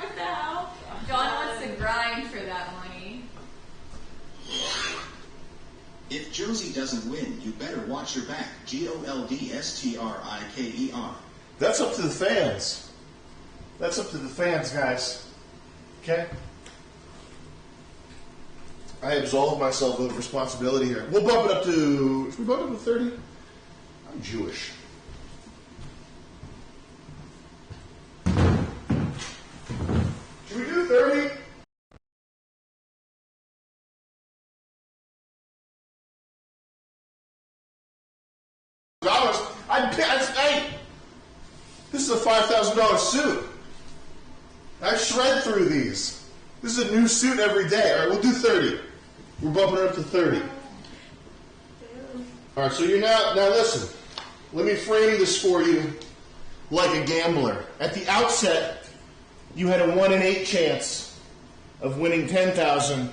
What the hell? John wants to grind for that money. If Josie doesn't win, you better watch your back. GOLDSTRIKER. That's up to the fans. That's up to the fans, guys. Okay? I absolve myself of responsibility here. We'll bump it up to... Should we bump it up to 30? I'm Jewish. Should we do 30? Hey, this is a $5,000 suit. I shred through these. This is a new suit every day. All right, we'll do 30. We're bumping it up to 30. All right, so you're now listen. Let me frame this for you like a gambler. At the outset, you had a 1 in 8 chance of winning $10,000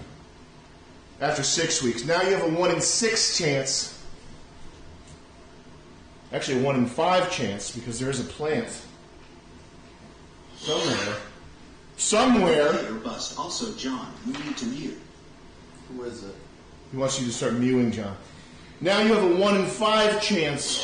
after 6 weeks. Now you have a 1 in 6 chance. Actually, a 1 in 5 chance because there is a plant somewhere. Or bust. Also, John, you need to mute. Who is it? He wants you to start mewing, John. Now you have a 1 in 5 chance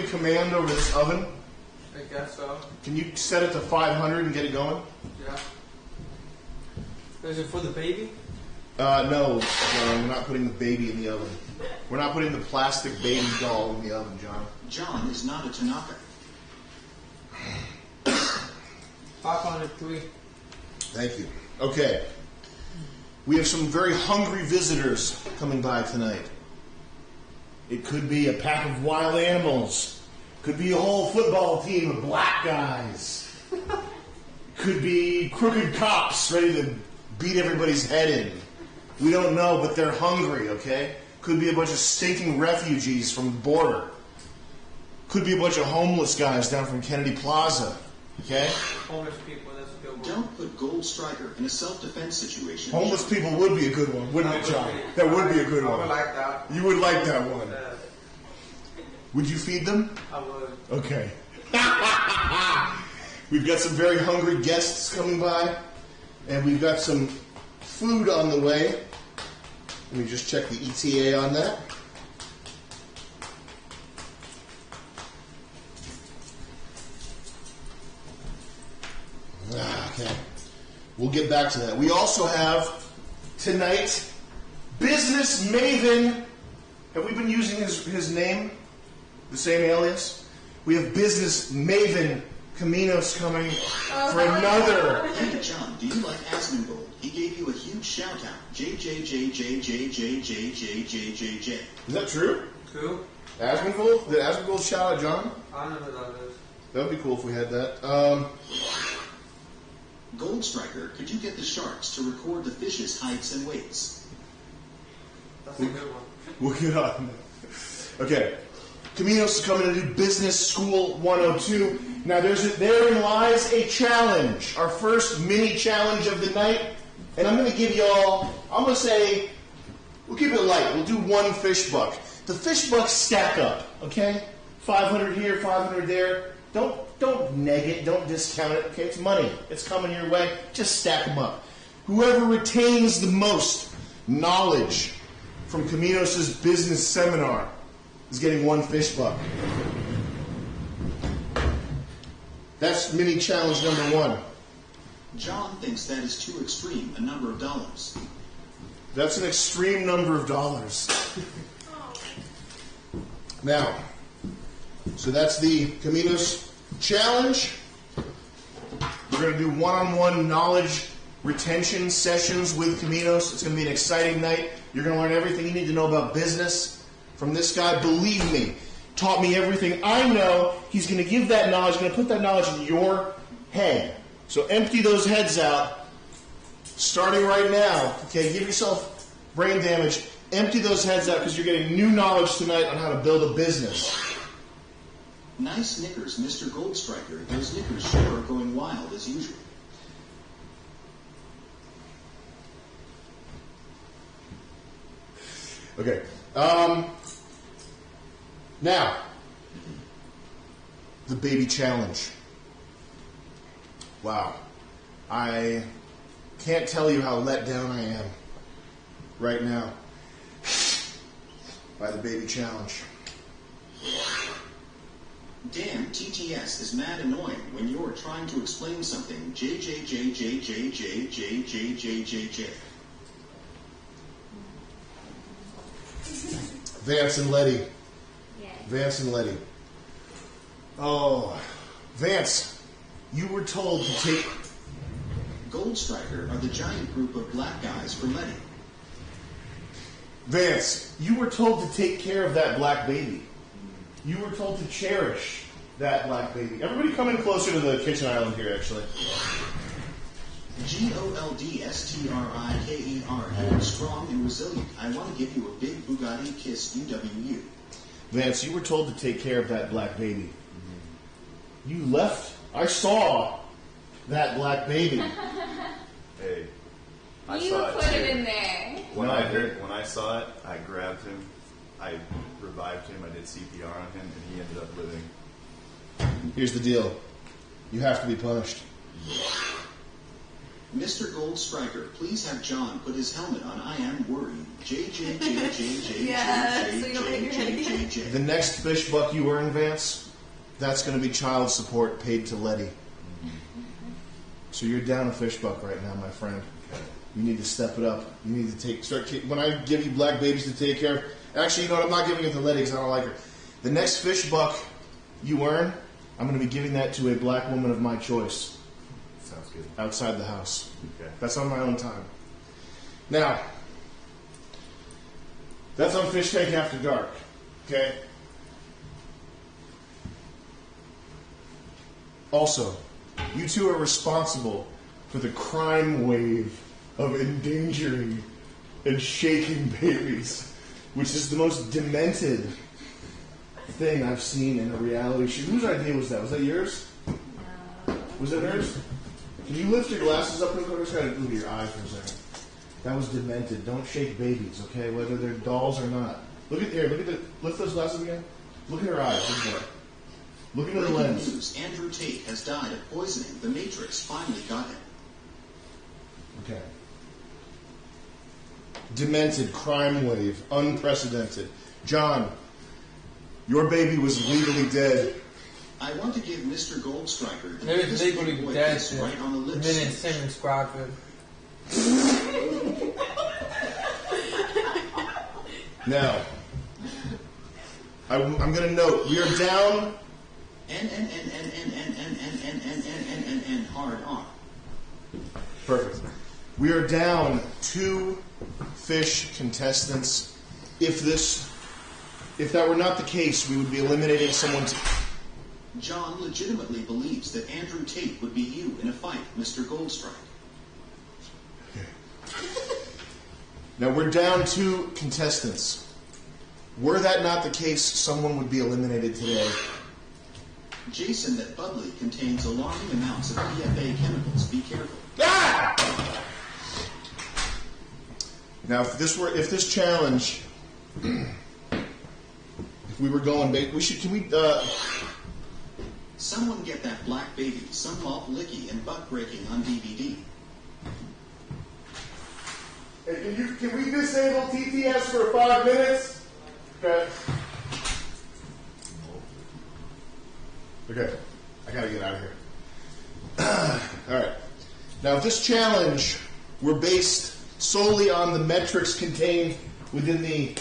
giving command over this oven? I guess so. Can you set it to 500 and get it going? Yeah. Is it for the baby? No, John, we're not putting the baby in the oven. We're not putting the plastic baby doll in the oven, John. John is not a Tanaka. 503. Thank you. Okay. We have some very hungry visitors coming by tonight. It could be a pack of wild animals. Could be a whole football team of black guys. Could be crooked cops ready to beat everybody's head in. We don't know, but they're hungry, okay? Could be a bunch of stinking refugees from the border. Could be a bunch of homeless guys down from Kennedy Plaza, okay? Homeless people, that's a good one. Don't put Gold Striker in a self-defense situation. Homeless people would be a good one, wouldn't it, John? That would be a good I would one. like that. You would like that one. Yes, Would you feed them? I would. Okay. We've got some very hungry guests coming by, and we've got some food on the way. Let me just check the ETA on that. Okay. We'll get back to that. We also have tonight Business Maven. Have we been using his name? The same alias? We have Business Maven Caminos coming for another. Hey, John, do you like Asmongold? He gave you a huge shout-out. JJJJJJJJJJJ. Is that true? Who? Asmongold? Did Asmongold shout out John? I don't know who that is. That would be cool if we had that. Gold Striker, could you get the sharks to record the fish's heights and weights? That's a good one. We'll get on that. Okay. Caminos is coming to do Business School 102. Now, therein lies a challenge. Our first mini challenge of the night. And I'm going to give y'all, I'm going to say, we'll keep it light. We'll do one fish buck. The fish bucks stack up, okay? 500 here, 500 there. Don't neg it. Don't discount it, okay? It's money. It's coming your way. Just stack them up. Whoever retains the most knowledge from Caminos' business seminar is getting one fish buck. That's mini challenge number 1. John thinks that is too extreme a number of dollars. That's an extreme number of dollars. Now, so that's the Caminos challenge. We're going to do one-on-one knowledge retention sessions with Caminos. It's going to be an exciting night. You're going to learn everything you need to know about business from this guy. Believe me, taught me everything I know. He's going to give that knowledge, going to put that knowledge in your head. So empty those heads out, starting right now. Okay, give yourself brain damage. Empty those heads out because you're getting new knowledge tonight on how to build a business. Nice knickers, Mr. Gold Striker. Those knickers sure are going wild as usual. Okay. Now, the baby challenge. Wow. I can't tell you how let down I am right now by the baby challenge. Damn, TTS is mad annoying when you're trying to explain something. JJJJJJJJJJJ. Vance and Letty. Yes. Vance and Letty. Oh, Vance, you were told to take... Gold Striker are the giant group of black guys for Letty. Vance, you were told to take care of that black baby. You were told to cherish that black baby. Everybody come in closer to the kitchen island here, actually. GOLDSTRIKER, strong and resilient. I want to give you a big Bugatti kiss, UWU. Vance, you were told to take care of that black baby. You left. I saw that black baby. Hey, I You saw put it too. it in there. When I saw it, I grabbed him, I revived him, I did CPR on him, and he ended up living. Here's the deal. You have to be punished. Mr. Gold Striker, please have John put his helmet on. I am worried. JJJJJJJJJJJ. Yeah, so you don't hit your head again. The next fish buck you earn, Vance, that's going to be child support paid to Letty. So you're down a fish buck right now, my friend. You need to step it up. You need to when I give you black babies to take care of. Actually, you know what? I'm not giving it to Letty because I don't like her. The next fish buck you earn, I'm going to be giving that to a black woman of my choice. Sounds good. Outside the house. Okay. That's on my own time. Now, that's on Fish Tank After Dark. Okay? Also, you two are responsible for the crime wave of endangering and shaking babies, which is the most demented thing I've seen in a reality show. Whose idea was that? Was that yours? No. Was it hers? Can you lift your glasses up real quick? I just gotta move your eyes for a second. That was demented. Don't shake babies, okay? Whether they're dolls or not. Look at lift those glasses again. Look at her eyes. Look at her. Look into the Breaking lens. news, Andrew Tate has died of poisoning. The Matrix finally got him. Okay. Demented, crime wave, unprecedented. John, your baby was legally dead. I want to give Mr. Gold Striker the Maybe biggest it's legally big boy dead. kiss right on the lips. Minute Simmons Crawford. Now, I'm going to note, we are down. N hard R. Perfect. We are down 2 fish contestants. If that were not the case, we would be eliminating someone. John legitimately believes that Andrew Tate would be you in a fight, Mr. Goldstrike. Now we're down 2 contestants. Were that not the case, someone would be eliminated today. Jason, that bubbly contains alarming amounts of PFA chemicals. Be careful. Ah! Now, if this challenge, if we were going, Someone get that black baby, some malt licky and butt breaking on DVD. Hey, can we disable TTS for 5 minutes? Okay. Okay. I gotta get out of here. Alright. Now, if this challenge were based solely on the metrics contained within the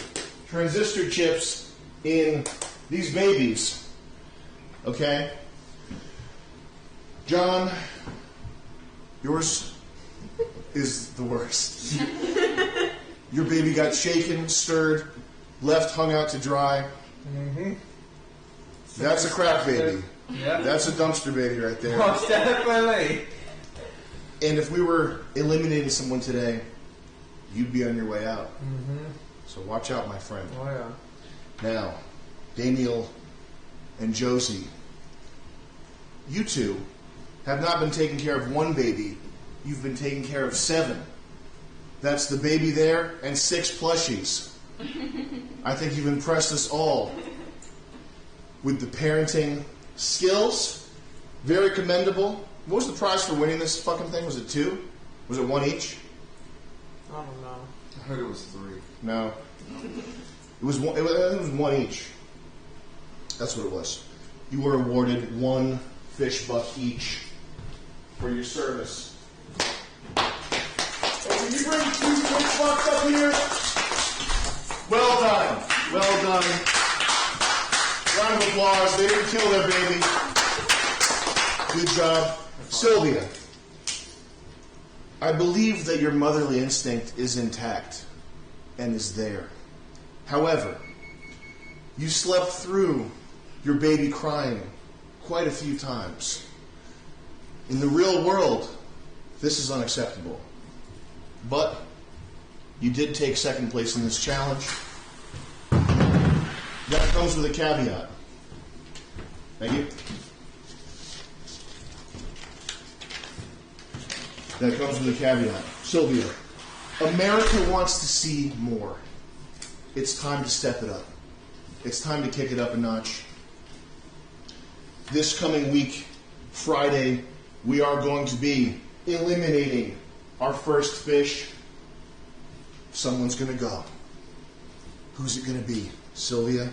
transistor chips in these babies, okay? John, yours is the worst. Your baby got shaken, stirred, left hung out to dry. Mm-hmm. That's a crap baby. Yeah. That's a dumpster baby right there. Most definitely. And if we were eliminating someone today, you'd be on your way out. Mm-hmm. So watch out, my friend. Oh, yeah. Now, Daniel and Josie, you two have not been taking care of 1 baby. You've been taking care of 7. That's the baby there and 6 plushies. I think you've impressed us all with the parenting skills. Very commendable. What was the prize for winning this fucking thing? Was it 2? Was it 1 each? I don't know. I heard it was 3. No. It was 1, it was 1 each. That's what it was. You were awarded 1 fish buck each for your service. Oh, can you bring 2 fish bucks up here? Well done. Well done. Round of applause. They didn't kill their baby. Good job. Sylvia, I believe that your motherly instinct is intact and is there. However, you slept through your baby crying quite a few times. In the real world, This is unacceptable. But you did take second place in this challenge. That comes with a caveat. Thank you. That comes with a caveat. Sylvia, America wants to see more. It's time to step it up. It's time to kick it up a notch. This coming week, Friday, we are going to be eliminating our first fish. Someone's going to go. Who's it going to be? Sylvia?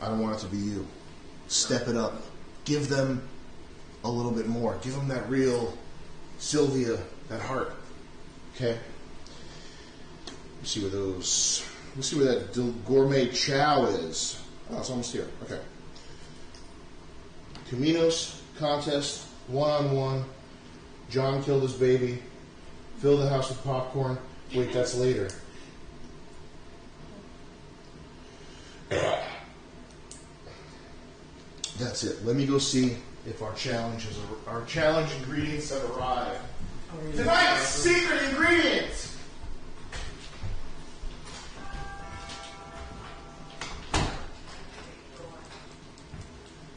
I don't want it to be you. Step it up. Give them a little bit more. Give them that real Sylvia, that heart. Okay? Let's see where those... Let's see where that gourmet chow is. Oh, it's almost here. Okay. Caminos contest, 1-on-1. John killed his baby. Fill the house with popcorn. Wait, that's later. That's it. Let me go see if our challenge ingredients have arrived. Tonight's secret ingredients.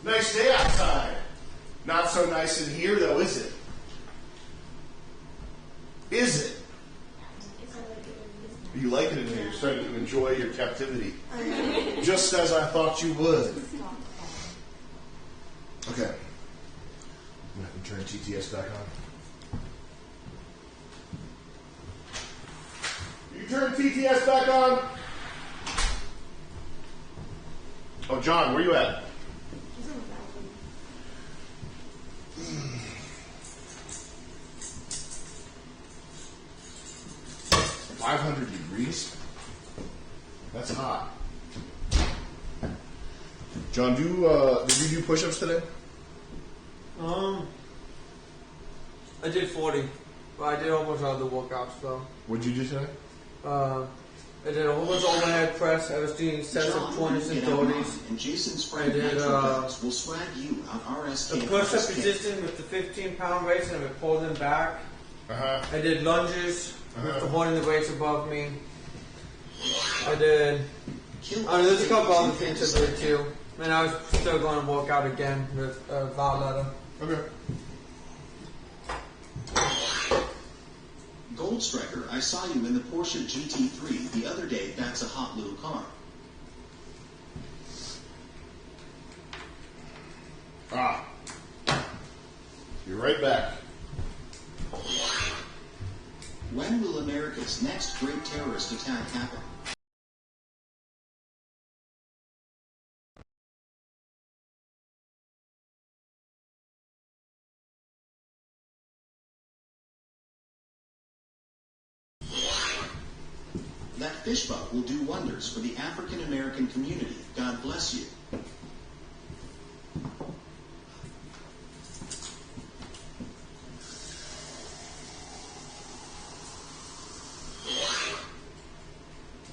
Nice day outside. Not so nice in here, though, is it? Is it? You like it in here. You're starting to enjoy your captivity. Just as I thought you would. Okay. I'm going to turn TTS back on. You turn TTS back on. Oh, John, where you at? 500 degrees? That's hot. John, did you do push-ups today? I did 40. But I did a whole bunch of other workouts though. What'd you do today? I did a whole bunch of overhead press. I was doing sets of 20s and 30s. And Jason's I friend did will swag you out RSK. the push-up position with the 15-pound weights and I pulled them back. I did lunges with the holding the weights above me. I did. There's a couple other things I did too. And I was still going to work out again with Valletta. Okay. Gold Striker, I saw you in the Porsche GT3 the other day. That's a hot little car. You're right back. When will America's next great terrorist attack happen? That fish buck will do wonders for the African American community. God bless you.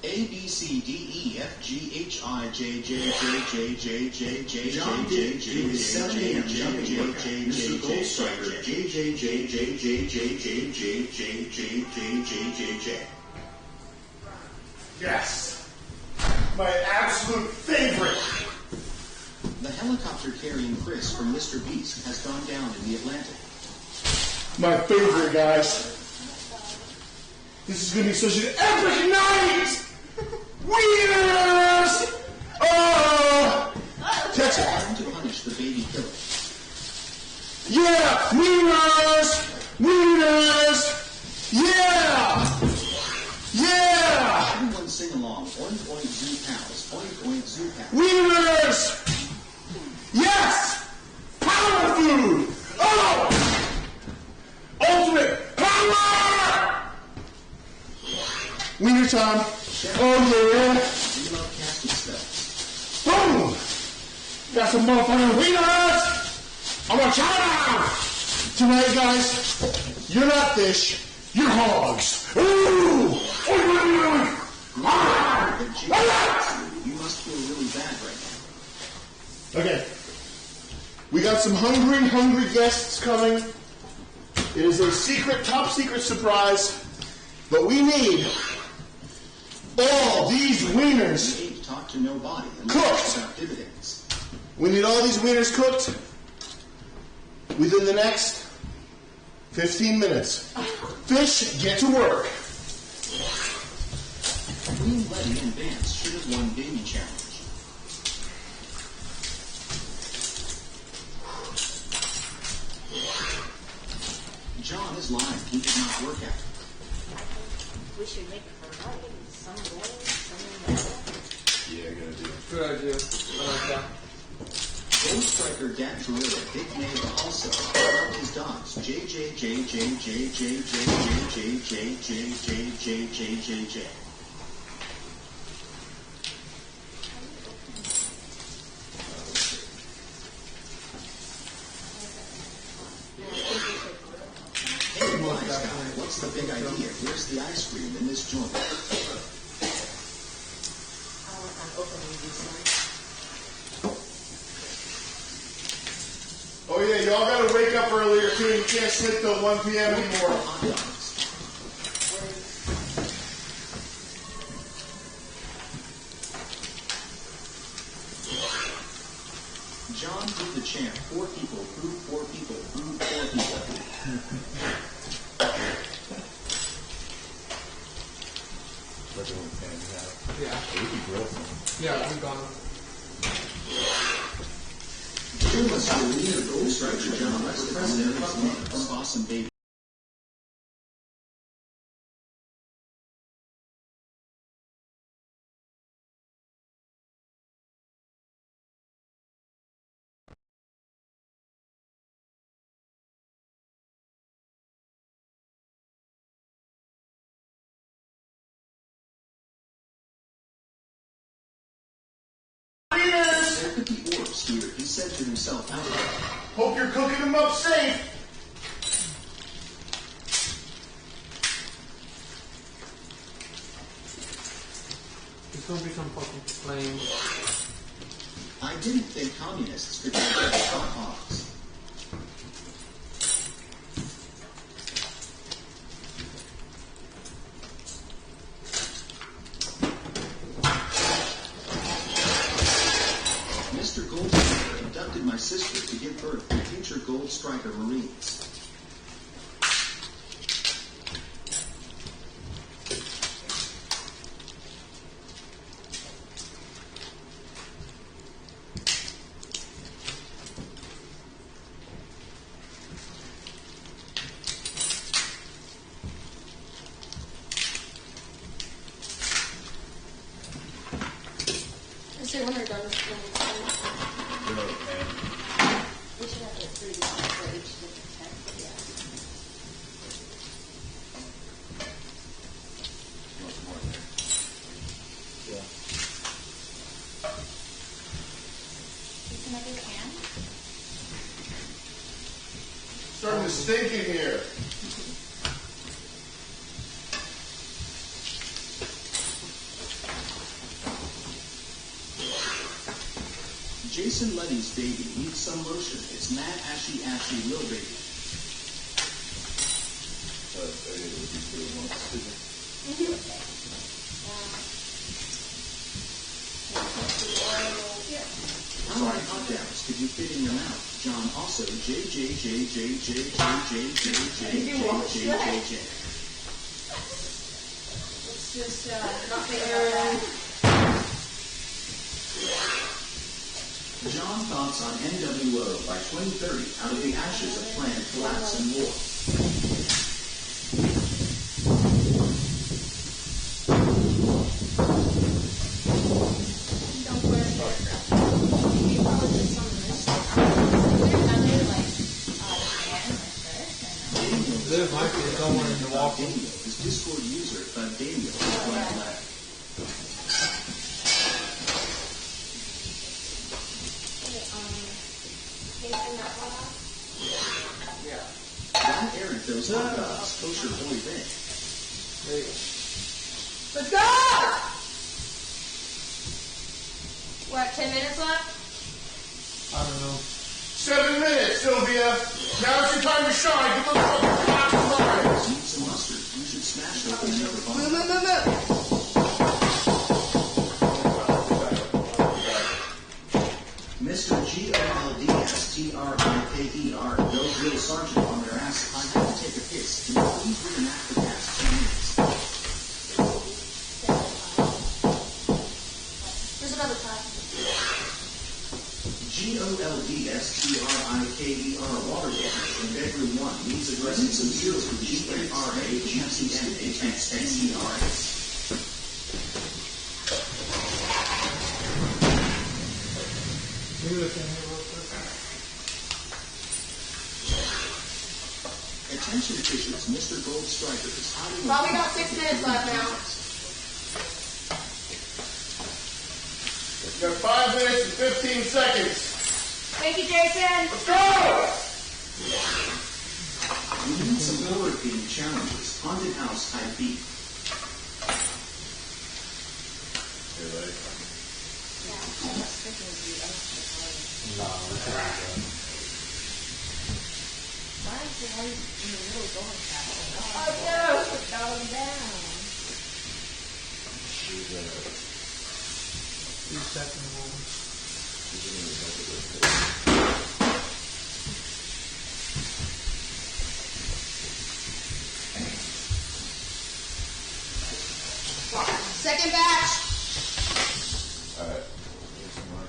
A B C D E F G H I J J J J J J J J J J J 7 a.m. jumping workout. Mr. Gold Striker J J J J J J J J J J J J J J. Yes. My absolute favorite. The helicopter carrying Chris from Mr. Beast has gone down in the Atlantic. My favorite, guys. This is going to be such an epic night! Wieners! Oh! Catch it. Time to punish the baby killer. Yeah! Wieners! Wieners! Yeah! Yeah! Everyone sing along. Oink oink zoo pals. Oink oink zoo pals. Wieners! Yes! Power food! Oh! Ultimate power! Wiener time. Oh yeah! We love casting spells. Boom! Got some motherfucking wieners! I'm gonna chow! Tonight, guys, you're not fish, you're hogs. Ooh! You must feel really bad right now. Okay. We got some hungry guests coming. It is a secret, top secret surprise, but we need all these wieners Talk to nobody cooked. about dividends. We need all these wieners cooked within the next 15 minutes. Fish, get to work. Queen Letty and Vance should have won baby challenge. John is lying. He did not work out. We should make a variety. Some boiled, some in Yeah, gonna do it. Good idea. I like that. Gold striker Gat Gorilla, Big Nave also, love his dogs, JJJJJJJJJJJJJJJJJ. Hey, wise guy, what's the big idea? Where's the ice cream in this joint? Oh yeah, y'all gotta wake up earlier too. You can't sleep till 1 p.m. anymore. John did the chant, 4 people, food, 4 people, food, 4 people. Let the one pan you have. Yeah. We can grill some. Yeah, I'm gone. You must believe the gold striker John was the president of Awesome Baby. There could be orbs here, he said to himself out loud. Hope you're cooking them up safe. There's gonna be some fucking flames. I didn't think communists could get hot hogs. Mr. Goldstriker abducted my sister to give birth to future Gold Striker Marines. So when they're done with the Grill the pan. we should have the 3 for each different type. Yeah. You want some more in there? Yeah. Is another can? Starting to stink in here. Jason Letty's baby needs some lotion. It's mad ashy ashy little baby. I think it would be 2 at once. How many hot dogs could you fit in your mouth? John also JJJJJJJJJJJJJ. It's just not think about that. John thoughts on NWO by 2030 out of the ashes of planned collapse and war. Don't worry. You probably put some of this stuff. There's under like pan or fish. There might be someone in the walking. His Discord user, Daniel, Ron Eric, those hot dogs, kosher boy Vic. There you go. Let's go! We're at 10 minutes left? I don't know. 7 minutes, Sylvia. Now's your time to shine. Give them space. Can you please reenact the past 2 minutes? There's another time. GOLDSTRIKER waterwater in bedroom 1 needs addressing some zeros for GRAGCMHSERS. Attention fishers, Mr. Gold Striker is hiding. Probably got 6 minutes left now. You got 5 minutes and 15 seconds. Thank you, Jason. Let's go! We need some horror themed challenges. Haunted house type beat. Why is the one in the middle going fast? Oh no, it's going down. 2 second one. Second batch. Alright. Here's some more.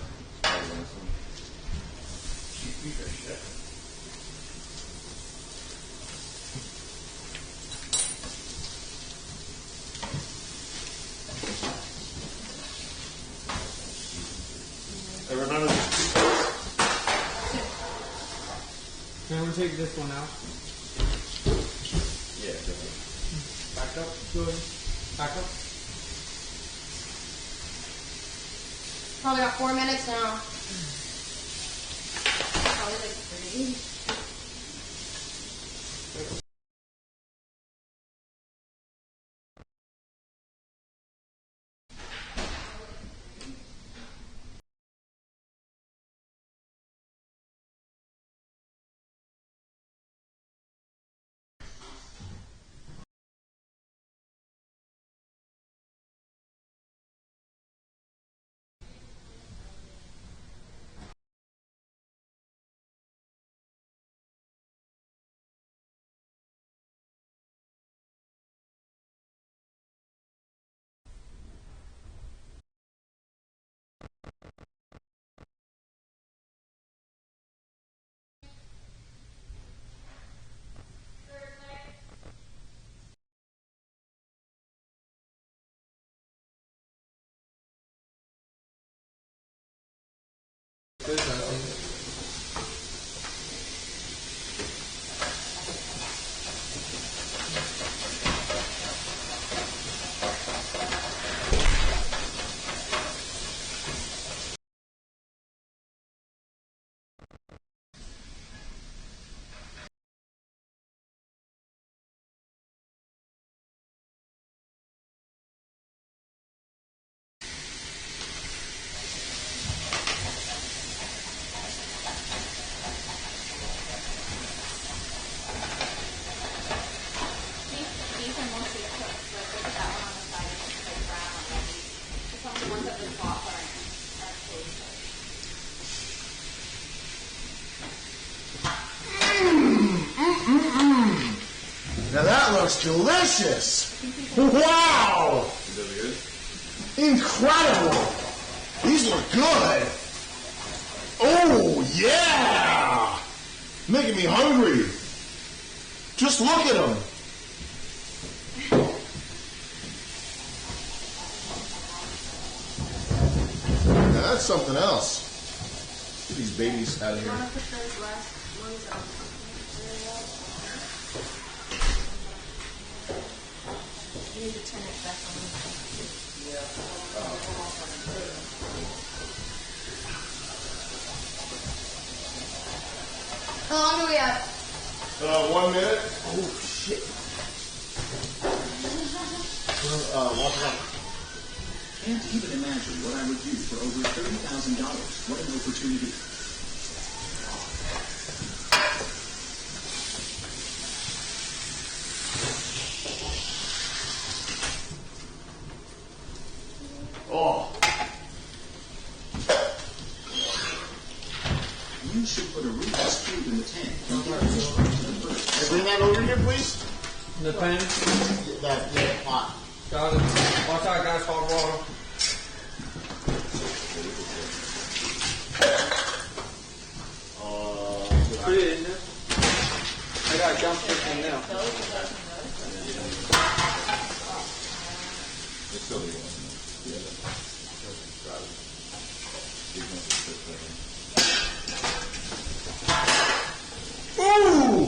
And remember this. Can we take this one out? Yeah, definitely. Back up. Good. Back up. Probably got 4 minutes now. Probably like 3. Good, I think. These are mostly cooked. Like, look at that one on the side. It's like brown already. It's one of the ones at the top that are fully cooked. Now that looks delicious. Wow! Is that good? Incredible! These look good. Oh, yeah! Making me hungry. Just look at them. Now that's something else. Get these babies out of You here. want to put those last ones out? You need to turn it back on. How long do we have? 1 minute. Oh, shit. Can't even imagine what I would do for over $30,000. What an opportunity. Oh. You should put a Rufus cube in the tank and get the fish right to the first. Bring that over here, please. The pen? That pot. Got it. Watch out, guys, hot water. Put it in there. I got jump stick in now. Ooh!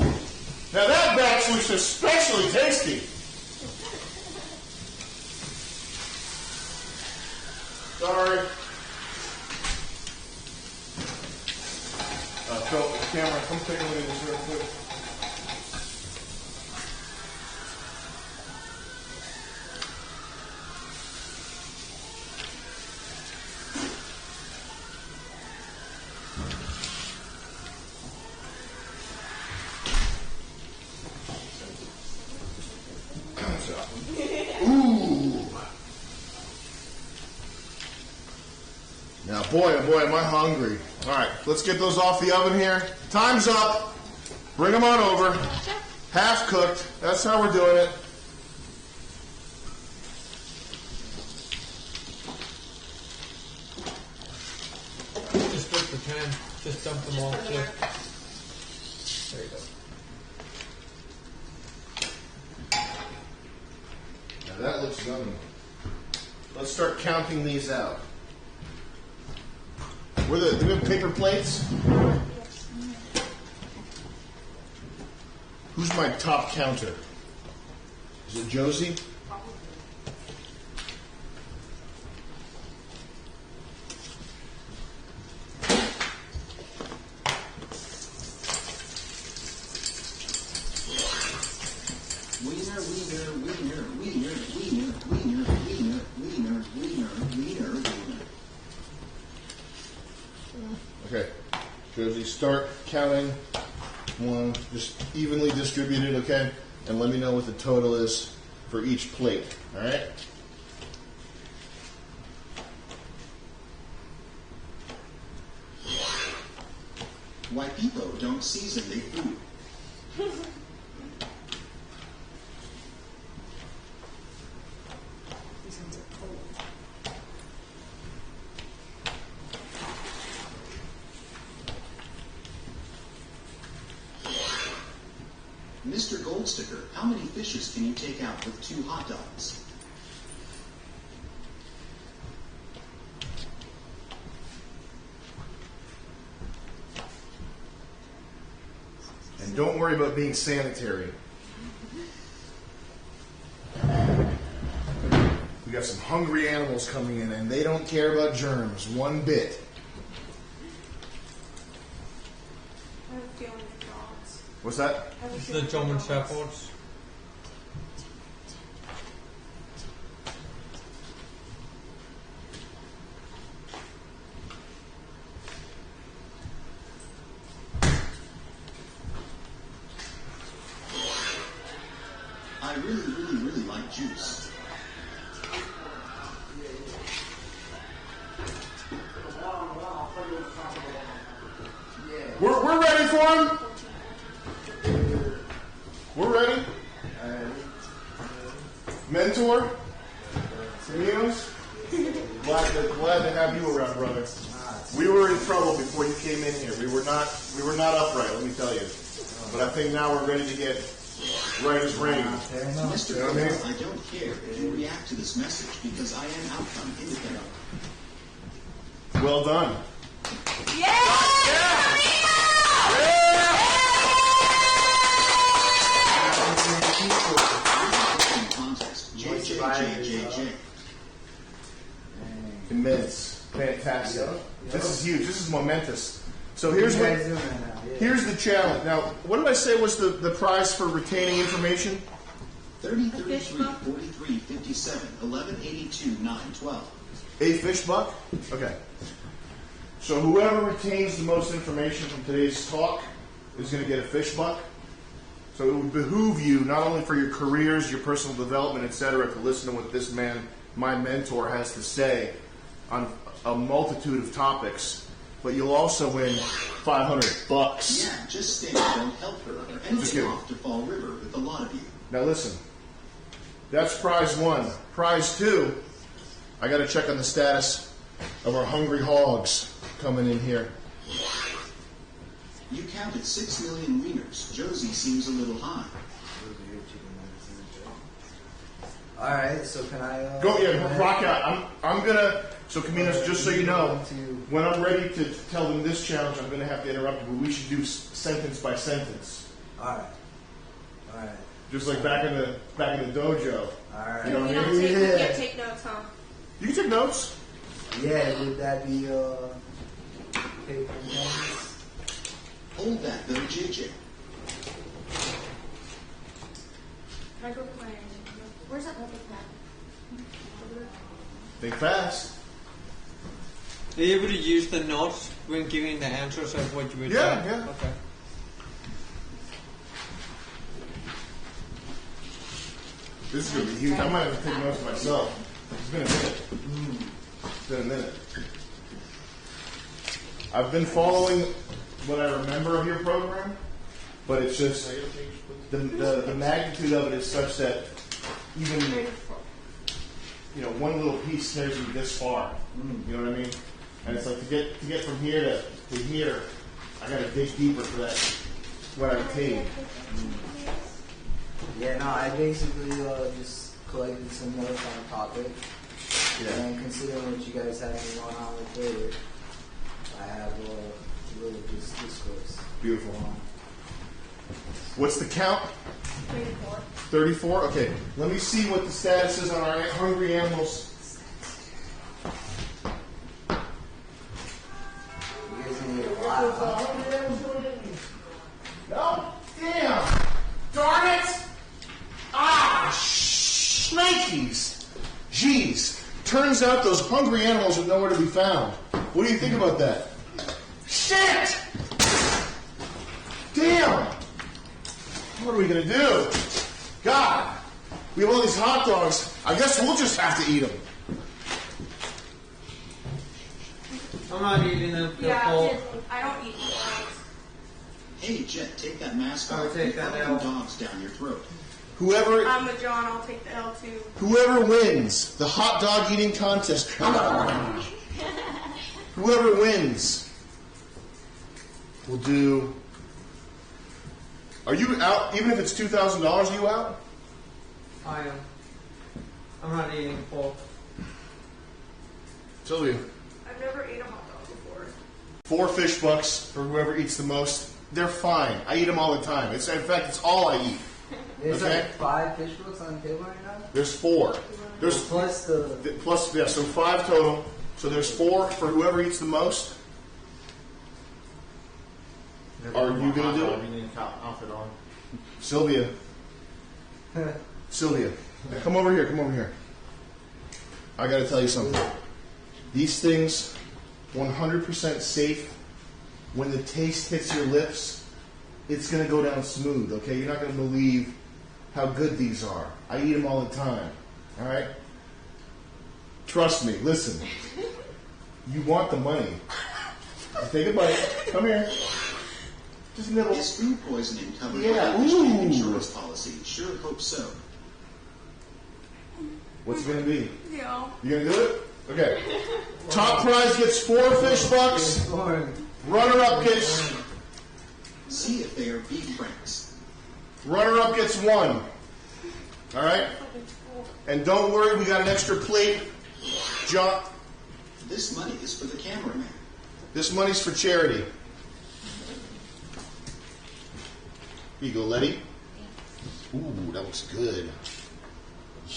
Now that batch was especially tasty. Sorry. Phil, camera, come take a look at this real quick. Ooh. Now, boy, oh boy, am I hungry. All right, let's get those off the oven here. Time's up. Bring them on over. Half cooked. That's how we're doing it. Just flip the pan. Just dump them all. There you go. Now that looks yummy. Let's start counting these out. Do we have paper plates? Who's my top counter? Is it Josie? Okay, Josie, start counting. One, just evenly distributed, okay? And let me know what the total is for each plate, all right? Why people don't season their food. Mr. Goldsticker, how many fishes can you take out with 2 hot dogs? And don't worry about being sanitary. We got some hungry animals coming in, and they don't care about germs one bit. I have a feeling the dogs. What's that? I have a It's the feeling German dogs. Shepherds. I really like juice. We're ready for him. We're ready. Mentor, Neos, glad to have you around, brother. We were in trouble before you came in here. We were not upright, let me tell you. But I think now we're ready to get right as rain. Mr. You know what I mean? I don't care if you react to this message because I am outcome independent. Well done. Contest. JJJJJ. Immense. Fantastic. This is huge. This is momentous. So here's the challenge. Now, what did I say was the prize for retaining information? 30, 33, 43, 57, 11, 82, 9, 12. A fish buck? Okay. So whoever retains the most information from today's talk is going to get a fish buck. So it would behoove you, not only for your careers, your personal development, etc., to listen to what this man, my mentor, has to say on a multitude of topics, but you'll also win $500. Yeah, just stay and don't help her. Or Just anything kidding. off to Fall River with a lot of you. Now listen, that's prize one. Prize two, I got to check on the status of our hungry hogs coming in here. You counted 6 million wieners. Josie seems a little high. Alright, so can I... Go, yeah, rock out. I'm going to, so Caminos, just so you know, when I'm ready to tell them this challenge, I'm going to have to interrupt you, but we should do sentence by sentence. Alright. Alright. Just like back in the dojo. Alright. You know what I You mean? can't take notes, huh? You can take notes. Yeah, would that be, paper pens? Hold that though, JJ. Can I go with my... Where's that notebook pad? Think fast. Are you able to use the notes when giving the answers of what you were doing? Yeah. Okay. This is going to be huge. I might have to take notes myself. It's been a minute. It's been a minute. I've been following what I remember of your program, but it's just the magnitude of it is such that even one little piece carries you this far. You know what I mean? And it's like to get from here to here, I got to dig deeper for that. What I retained. Yeah, no, I basically just collected some notes on a topic. Yeah. And considering what you guys have going on with it, I have a little discourse. Beautiful. What's the count? 34. 34? Okay. Let me see what the status is on our hungry animals. You guys need a lot. No! Damn! Darn it! Ah! Shnikes! Jeez. Turns out those hungry animals are nowhere to be found. What do you think about that? Shit! Damn! What are we gonna do? God! We have all these hot dogs. I guess we'll just have to eat them. I'm not eating them. Yeah, I don't eat dogs. Hey, Jet, take that mask I'll off. take You're that fucking L. dogs down your throat. Whoever I'm with John. I'll take the L too. Whoever wins the hot dog eating contest, whoever wins will do. Are you out? Even if it's $2,000, are you out? I am. I'm not eating pork. Sylvia. I've never ate a hot dog before. 4 fish bucks for whoever eats the most. They're fine. I eat them all the time. In fact, it's all I eat. There's Okay. like 5 fish books on the table right now? There's 4. There's Plus the... plus, yeah, so 5 total. So there's 4 for whoever eats the most. Are you gonna do it? You need to outfit on. Sylvia. Sylvia. Come over here. Come over here. I gotta tell you something. These things, 100% safe. When the taste hits your lips, it's gonna go down smooth, okay? You're not gonna believe how good these are. I eat them all the time, all right? Trust me, listen. You want the money. Take a bite. Come here. Just nibble. Is food poisoning covered Yeah, by the fishtank ooh. insurance policy? Sure hope so. What's it gonna be? Yeah. You gonna do it? Okay. Top prize gets 4 fish bucks. Runner-up gets... See if they are beef franks. Runner-up gets 1. All right? And don't worry, we got an extra plate. John, This money is for the cameraman. this money's for charity. Here you go, Letty. Ooh, that looks good.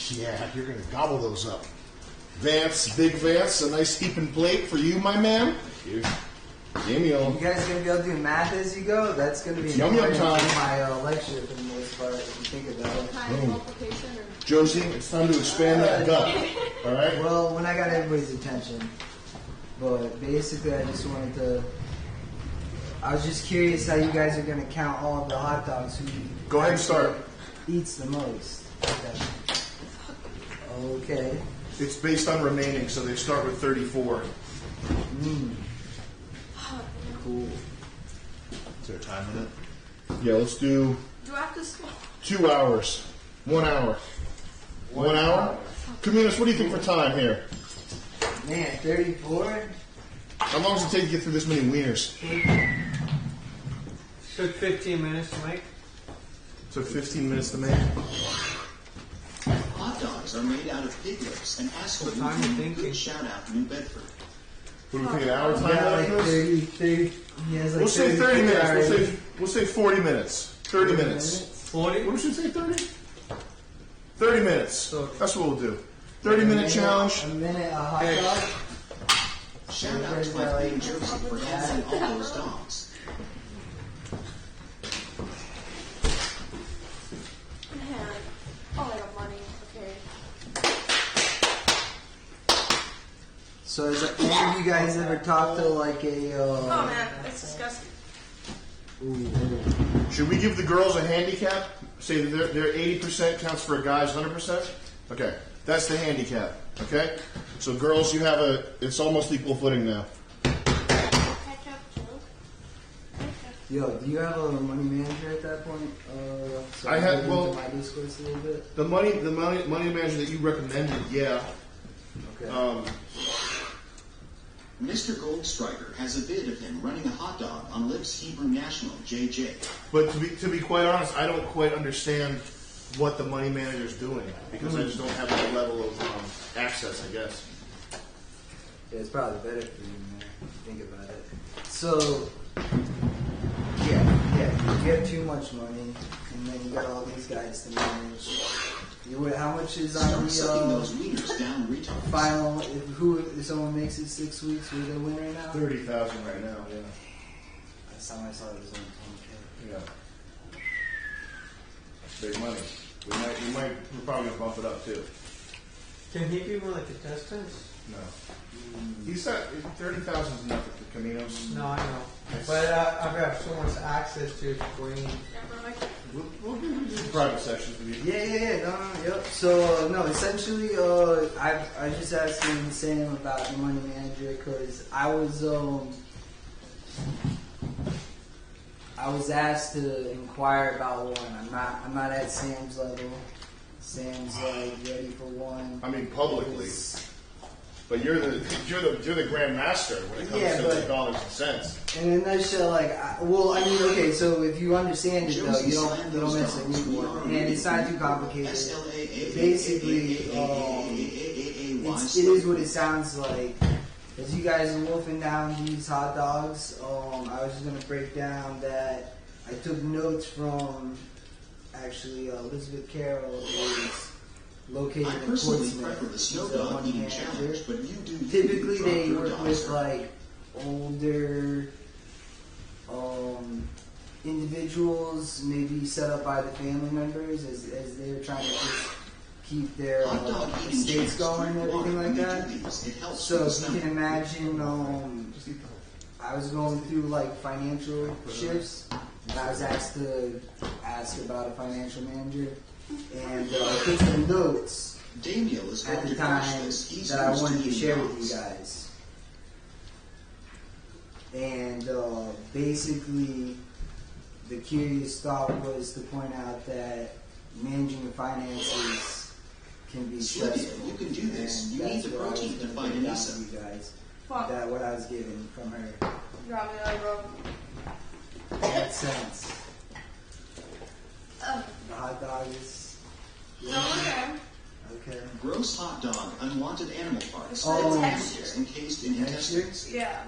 Yeah, you're going to gobble those up. Vance, Big Vance, a nice heaping plate for you, my man. Thank you. Yum You yum. guys gonna be able to do math as you go? That's gonna be Yum, yum time. my lecture for the most part, if you think about it. Kind of multiplication or... Josie, it's time to expand that gut. All right? Well, when I got everybody's attention, but basically I just wanted to. I was just curious how you guys are gonna count all of the hot dogs. Who Go ahead and start. eats the most? Okay. It's based on remaining, so they start with 34. Cool. Is there a time limit? Yeah, let's do Do I have to smell? 2 hours. 1 hour. 1 hour? Caminos, what do you think for time here? Man, 34? How long does it take to get through this many wieners? Took 15 minutes to make. Took 15 minutes to make. Hot dogs are made out of pig lips and asshole. What time are you thinking? Good shout out, New Bedford. What do we think, an hour time? Yeah, like Chris? 30. He has like We'll say 30 minutes. already. We'll say 40 minutes. 30 minutes. 40? What did you say, 30? 30 minutes. That's what we'll do. 30-minute challenge. A minute, a hot dog. Shout out to my friend Josie for handling all those dogs. Man. Oh, I got money. Okay. So has any of you guys ever talked to like a... Oh man, that's disgusting. Should we give the girls a handicap? Say that their 80% counts for a guy's 100%? Okay, that's the handicap. Okay? So girls, you have it's almost equal footing now. Yo, do you have a money manager at that point? So I had- get well- into my discourse a little bit. The money manager that you recommended, yeah. Okay. Mr. Goldstriker has a vid of him running a hot dog on Lips Hebrew National, JJ. But to be quite honest, I don't quite understand what the money manager's doing because I just don't have that level of access, I guess. Yeah, it's probably better for you, man. Think about it. So, yeah, you have too much money, and then you got all these guys to manage. How much is on Start sucking the those wieners down, retards. final? If someone makes it 6 weeks, will they win right now? 30,000 right now, yeah. Last time I saw it was only 20K. Yeah. That's big money. We're probably gonna bump it up too. Can he be one like the testers? No. He said 30,000 is enough for Caminos. No, I know. But I've got so much access to green. We'll do private sessions with you. Yeah, no, yep. So, no, essentially, I just asked him the same about the money manager because I was asked to inquire about one. I'm not at Sam's level. Sam's like ready for one. I mean, publicly. But you're the grand master when it comes to dollars and cents. In a nutshell, okay. So if you understand it though, you don't necessarily need one, and it's not too complicated. Basically, it is what it sounds like. As you guys are wolfing down these hot dogs, I was just gonna break down that I took notes from actually Elizabeth Carroll is located I in personally Portsmouth. prefer the She's snow a dog money eating manager. challenge, but you do. Typically, drop they your work dogs with first. like older individuals, maybe set up by the family members as they're trying to just keep their Hot dog eating estates champs going and drink everything water like when that. they do these. It helps So with the if you can stomach. imagine, I was going through like financial shifts, and I was asked to ask about a financial manager, and I took some notes Daniel is at going the to crush time this. He's that I used wanted to eating share with dogs. you guys. And basically, the curious thought was to point out that managing your finances can be Sylvia, stressful. you can do this. And You need that's the what I was protein to gonna fight bring down Anissa. to you guys. Fuck. That what I was given from her. Drop me like bro. In that sense. Oh. The hot dog is... No, okay. Okay. Gross hot dog, unwanted animal parts. Oh. The texture. Encased in Texture? intestines. Yeah.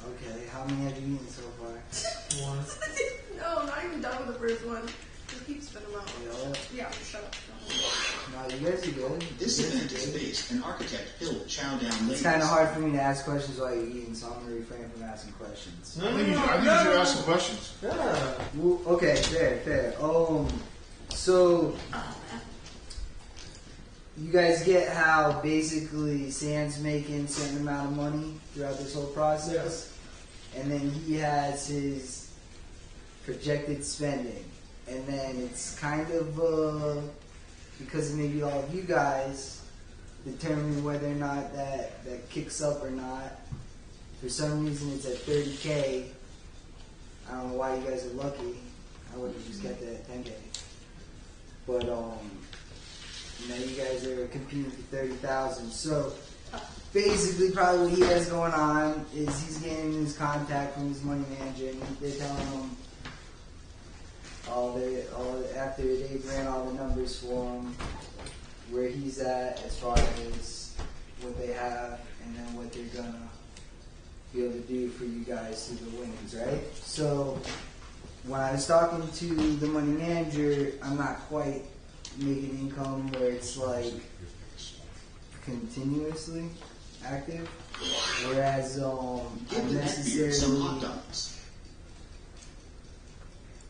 Okay, how many have you eaten so far? One. No, not even done with the first one. Just keep spinning them out. Yeah. Yeah, shut up. No, you guys are good. This You guys event are is good. based in architect Hill Chow Down It's Ladies. kind of hard for me to ask questions while you're eating, so I'm going to refrain from asking questions. I think you should ask some questions. Yeah. Well, okay, fair. So you guys get how basically Sam's making a certain amount of money throughout this whole process, and then he has his projected spending, and then it's kind of because maybe all of you guys determine whether or not that kicks up or not. For some reason, it's at 30K. I don't know why you guys are lucky. I would have just kept it at 10K. But now you guys are competing for 30,000. So basically, probably what he has going on is he's getting his contact from his money manager, and they're telling him after they've ran all the numbers for him, where he's at as far as what they have, and then what they're gonna be able to do for you guys through the winnings, right? So when I was talking to the money manager, I'm not quite making income where it's like continuously active, whereas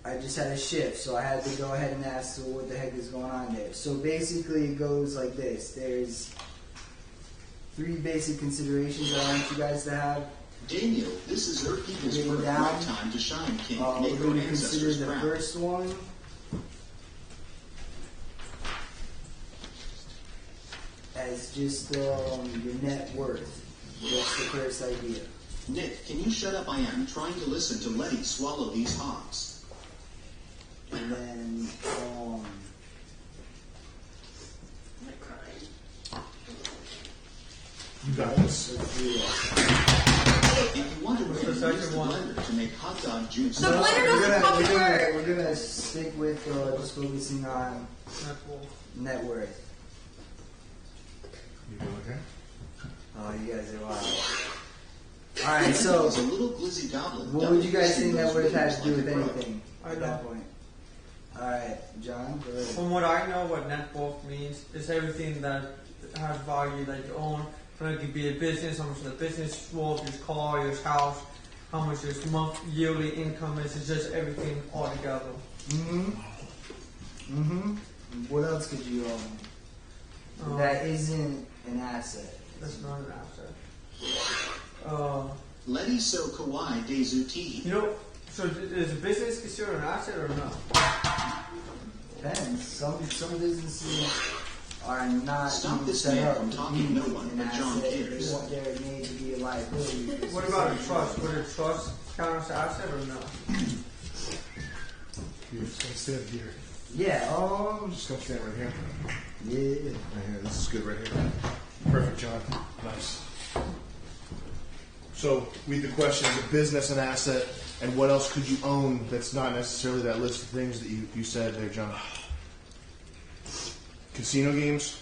I just had a shift, so I had to go ahead and ask what the heck is going on there. So basically it goes like this. There's 3 basic considerations I want you guys to have. Daniel, this is Earth People's birth right time to shine, King. We're going to consider the first one as just your net worth. That's the first idea. Nick, can you shut up? I am trying to listen to Letty swallow these hogs. And then, I'm crying. You got this. If you want to use the blender to make hot dog juice, The blender doesn't fucking work. We're gonna stick with just focusing on net worth. You doing okay? Oh, you guys are wild. Alright, so a little glizzy goblet. what would you guys think net worth has to do with anything I at know. that point? Alright, John, go ahead. From what I know, what net worth means is everything that has value that you own. It could be a business, how much the business worth, your car, your house, how much your yearly income is. It's just everything all together. What else could you own that isn't an asset? That's not an asset. Letty so kawaii dezuti. You know, so is a business considered an asset or no? Depends. Some businesses are not Stop even this set man up from to talking be no one an but John asset. cares. They're made to be a liability. What about a trust? Would a trust count as an asset or no? Here, stand here. Yeah, Just come stand right here. yeah. Right here. This is good right here. Perfect, John. Nice. So, read the question: is a business an asset, and what else could you own that's not necessarily that list of things that you said there, John? Casino games?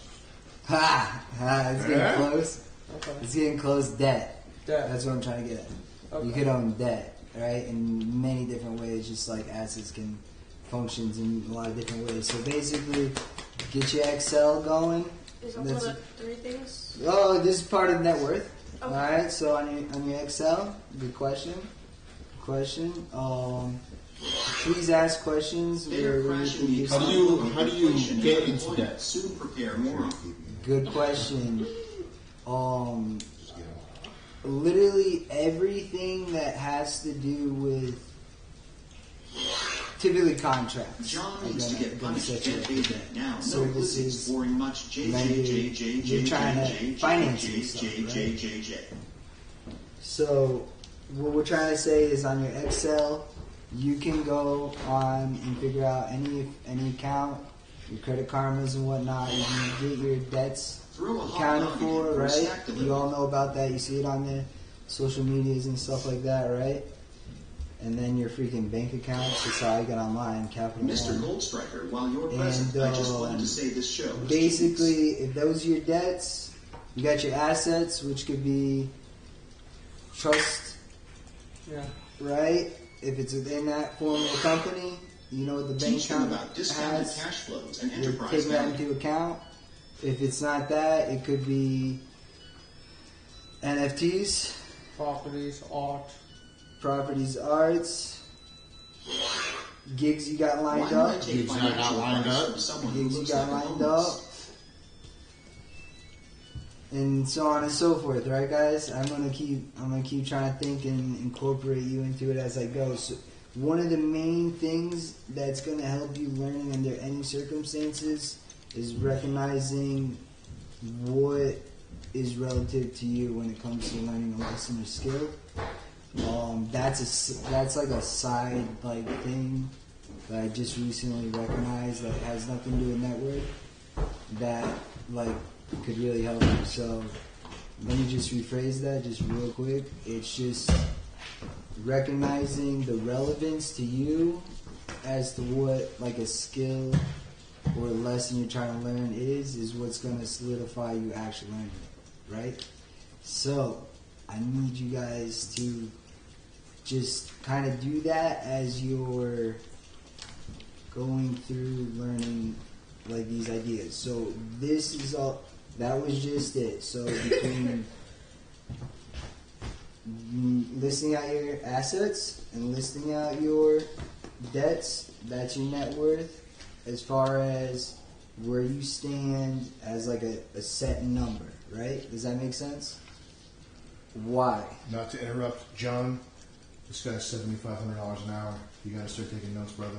It's getting close. Okay. It's getting close. Debt. Debt. That's what I'm trying to get at. Okay. You could own debt, right? In many different ways, just like assets can function in a lot of different ways. So basically, get your Excel going. Is that one of the 3 things? Oh, this is part of net worth. Okay. All right. So on your Excel, good question. Please ask questions. They're where you crashing can the get economy. how do you get into debt? Soon prepare more. Good question. Literally everything that has to do with typically contracts. John are needs to gonna- get gonna punished. set you Get up paid for that now. No Services, glizzies boring much. J lending, J J J you're trying to J finance J yourself, J J J J. So what we're trying to say is on your Excel, you can go on and figure out any account, your credit karmas and whatnot. You can get your debts Throw a hot accounted dog for, in for a right? snack You delivery. all know about that. You see it on the social medias and stuff like that, right? And then your freaking bank accounts. That's how I got online, Capital Mr. One. Goldstriker, while you're present, I just wanted to say this show. is Basically, if those are your debts, you got your assets, which could be trust, Yeah. right? If it's within that form of a company, you know what the bank teach them account about discounted has. cash flows and You're enterprise taking that value. into account. If it's not that, it could be NFTs, Properties, art. properties, arts, gigs you got Why lined would I up, take Gigs I got financial lined advice up? from someone who gigs you looks got like a lined homeless? up, and so on and so forth. Right, guys? I'm gonna keep trying to think and incorporate you into it as I go. So one of the main things that's gonna help you learn under any circumstances is recognizing what is relative to you when it comes to learning a lesson or skill. That's like a side thing that I just recently recognized that has nothing to do with network that like could really help you. So let me just rephrase that just real quick. It's just recognizing the relevance to you as to what like a skill or a lesson you're trying to learn is what's going to solidify you actually learning it, right? So I need you guys to just kind of do that as you're going through learning like these ideas. So this is all, that was just it. So between listing out your assets and listing out your debts, that's your net worth. As far as where you stand as like a set number, right? Does that make sense? Why? Not to interrupt, John, this guy's $7,500 an hour. You gotta start taking notes, brother.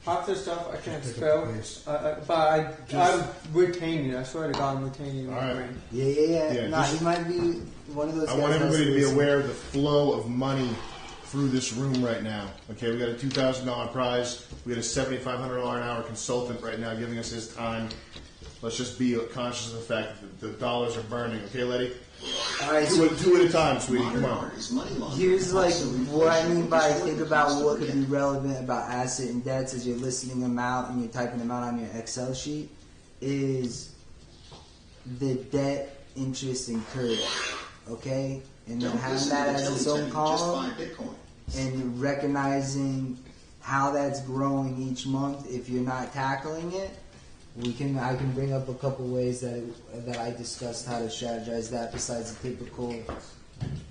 Half the stuff I can't Pick spell, up the pace. but I'm retaining it. I swear to God, I'm retaining it in my brain. Yeah. Nah, just- he might be one of those guys. I want everybody to be that's aware of the flow of money through this room right now. Okay, we got a $2,000 prize. We got a $7,500 an hour consultant right now giving us his time. Let's just be conscious of the fact that the dollars are burning. Okay, Letty? All right, Two at a time, sweetie. Come on. here's like what I mean by think about what could be relevant about asset and debts as you're listing them out and you're typing them out on your Excel sheet is the debt interest incurred, okay? And then having that as its own column and recognizing how that's growing each month if you're not tackling it. I can bring up a couple ways that I discussed how to strategize that besides the typical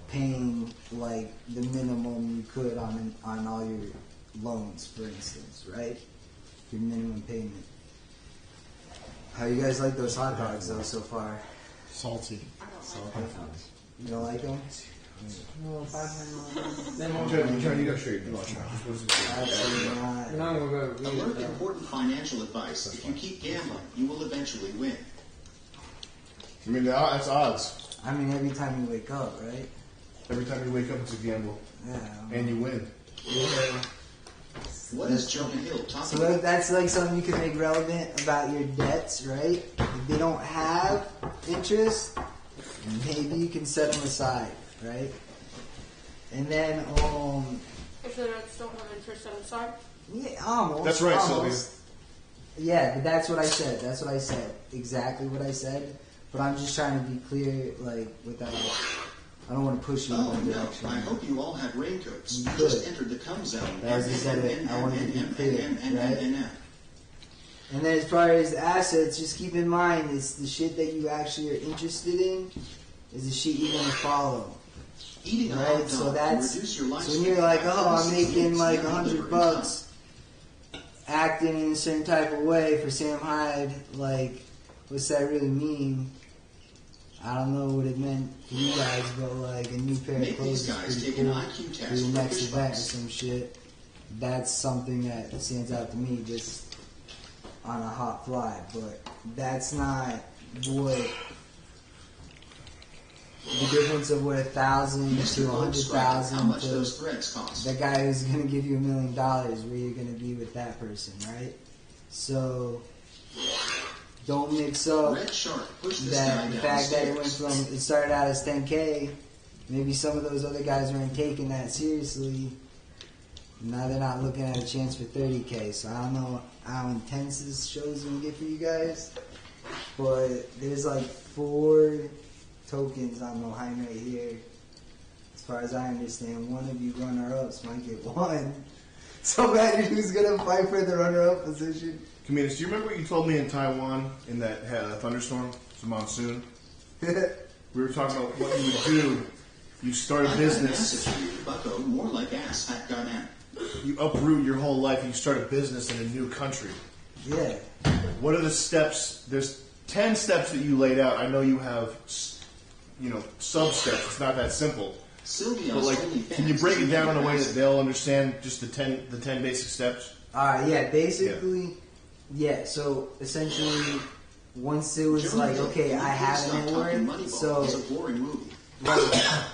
paying like the minimum you could on all your loans, for instance, right? Your minimum payment. How you guys like those hot dogs though so far? Salty. You don't like them? John, you gotta show your notes. Absolutely not. Now I'm going to A read word of it. important financial advice. If you keep gambling, you will eventually win. I mean, that's odds. I mean, every time you wake up, right? Every time you wake up, it's a gamble. Yeah. And you win. Yeah. What is Jonah Hill So talking about? that's like something you can make relevant about your debts, right? If they don't have interest, maybe you can set them aside, right? And then, If the notes don't have interest on the side. yeah, almost. That's right, almost. Yeah, but that's what I said. That's what I said. Exactly what I said. But I'm just trying to be clear, like, without. I don't want to push you in Oh that no, direction. I hope you all have raincoats. You Just could. entered the come zone. As I said it, I wanted to be clear, right? And And then as far as assets, just keep in mind, it's the shit that you actually are interested in is the shit you're going to follow. eating a Right, hot dog so can that's reduce your so when you're like, oh, I'm making like $100 bucks. acting in a certain type of way for Sam Hyde. Like, what's that really mean? I don't know what it meant for you guys, but like a new pair of Make clothes these is guys pretty take an cool IQ for test your for next fish event or bucks. some shit. That's something that stands out to me just on a hot fly, but that's not what. The difference of what 1,000 to Mr. Goldstriker, 100,000 how much to those threads cost? the guy who's going to give you $1 million, where you're going to be with that person, right? So don't mix up Red Shark, push this that guy the fact that it went downstairs. from it started out as 10K. Maybe some of those other guys weren't taking that seriously. Now they're not looking at a chance for 30K. So I don't know how intense this show's going to get for you guys, but there's like 4 tokens on Moheim right here. As far as I understand, one of you runner-ups might get one. So imagine who's gonna fight for the runner-up position. Comedians, do you remember what you told me in Taiwan in that thunderstorm? It's a monsoon. We were talking about what you would do. You start a I got an business. message for you, bucko, more like ass at Garnett. You uproot your whole life and you start a business in a new country. Yeah. What are the steps? There's 10 steps that you laid out. I know you have, sub-steps. It's not that simple. Sylvia's But like, OnlyFans can you break it is down in a way massive. that they'll understand just the 10 basic steps? Yeah, basically, yeah, so essentially, once it was Jonah like, Hill, okay, can I you have please a stop net talking worth, Moneyball? so, It's a boring movie.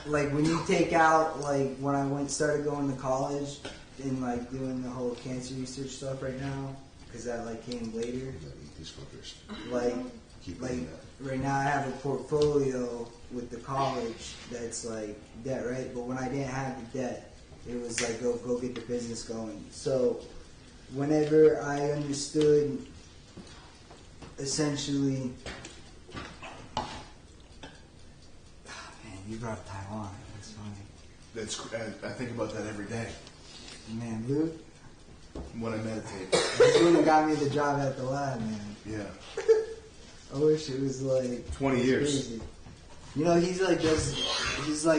like when you take out, like, when I started going to college, in like doing the whole cancer research stuff right now because that like came later. These fuckers. Like Keep like doing that. right now I have a portfolio with the college that's like debt, right? But when I didn't have the debt, it was like go get the business going. So whenever I understood essentially, oh man, you brought up Taiwan. That's funny. I think about that every day Man, Luke, when I meditate. this would have got me the job at the lab, man. Yeah. I wish it was like 20 years. crazy. You know, he's like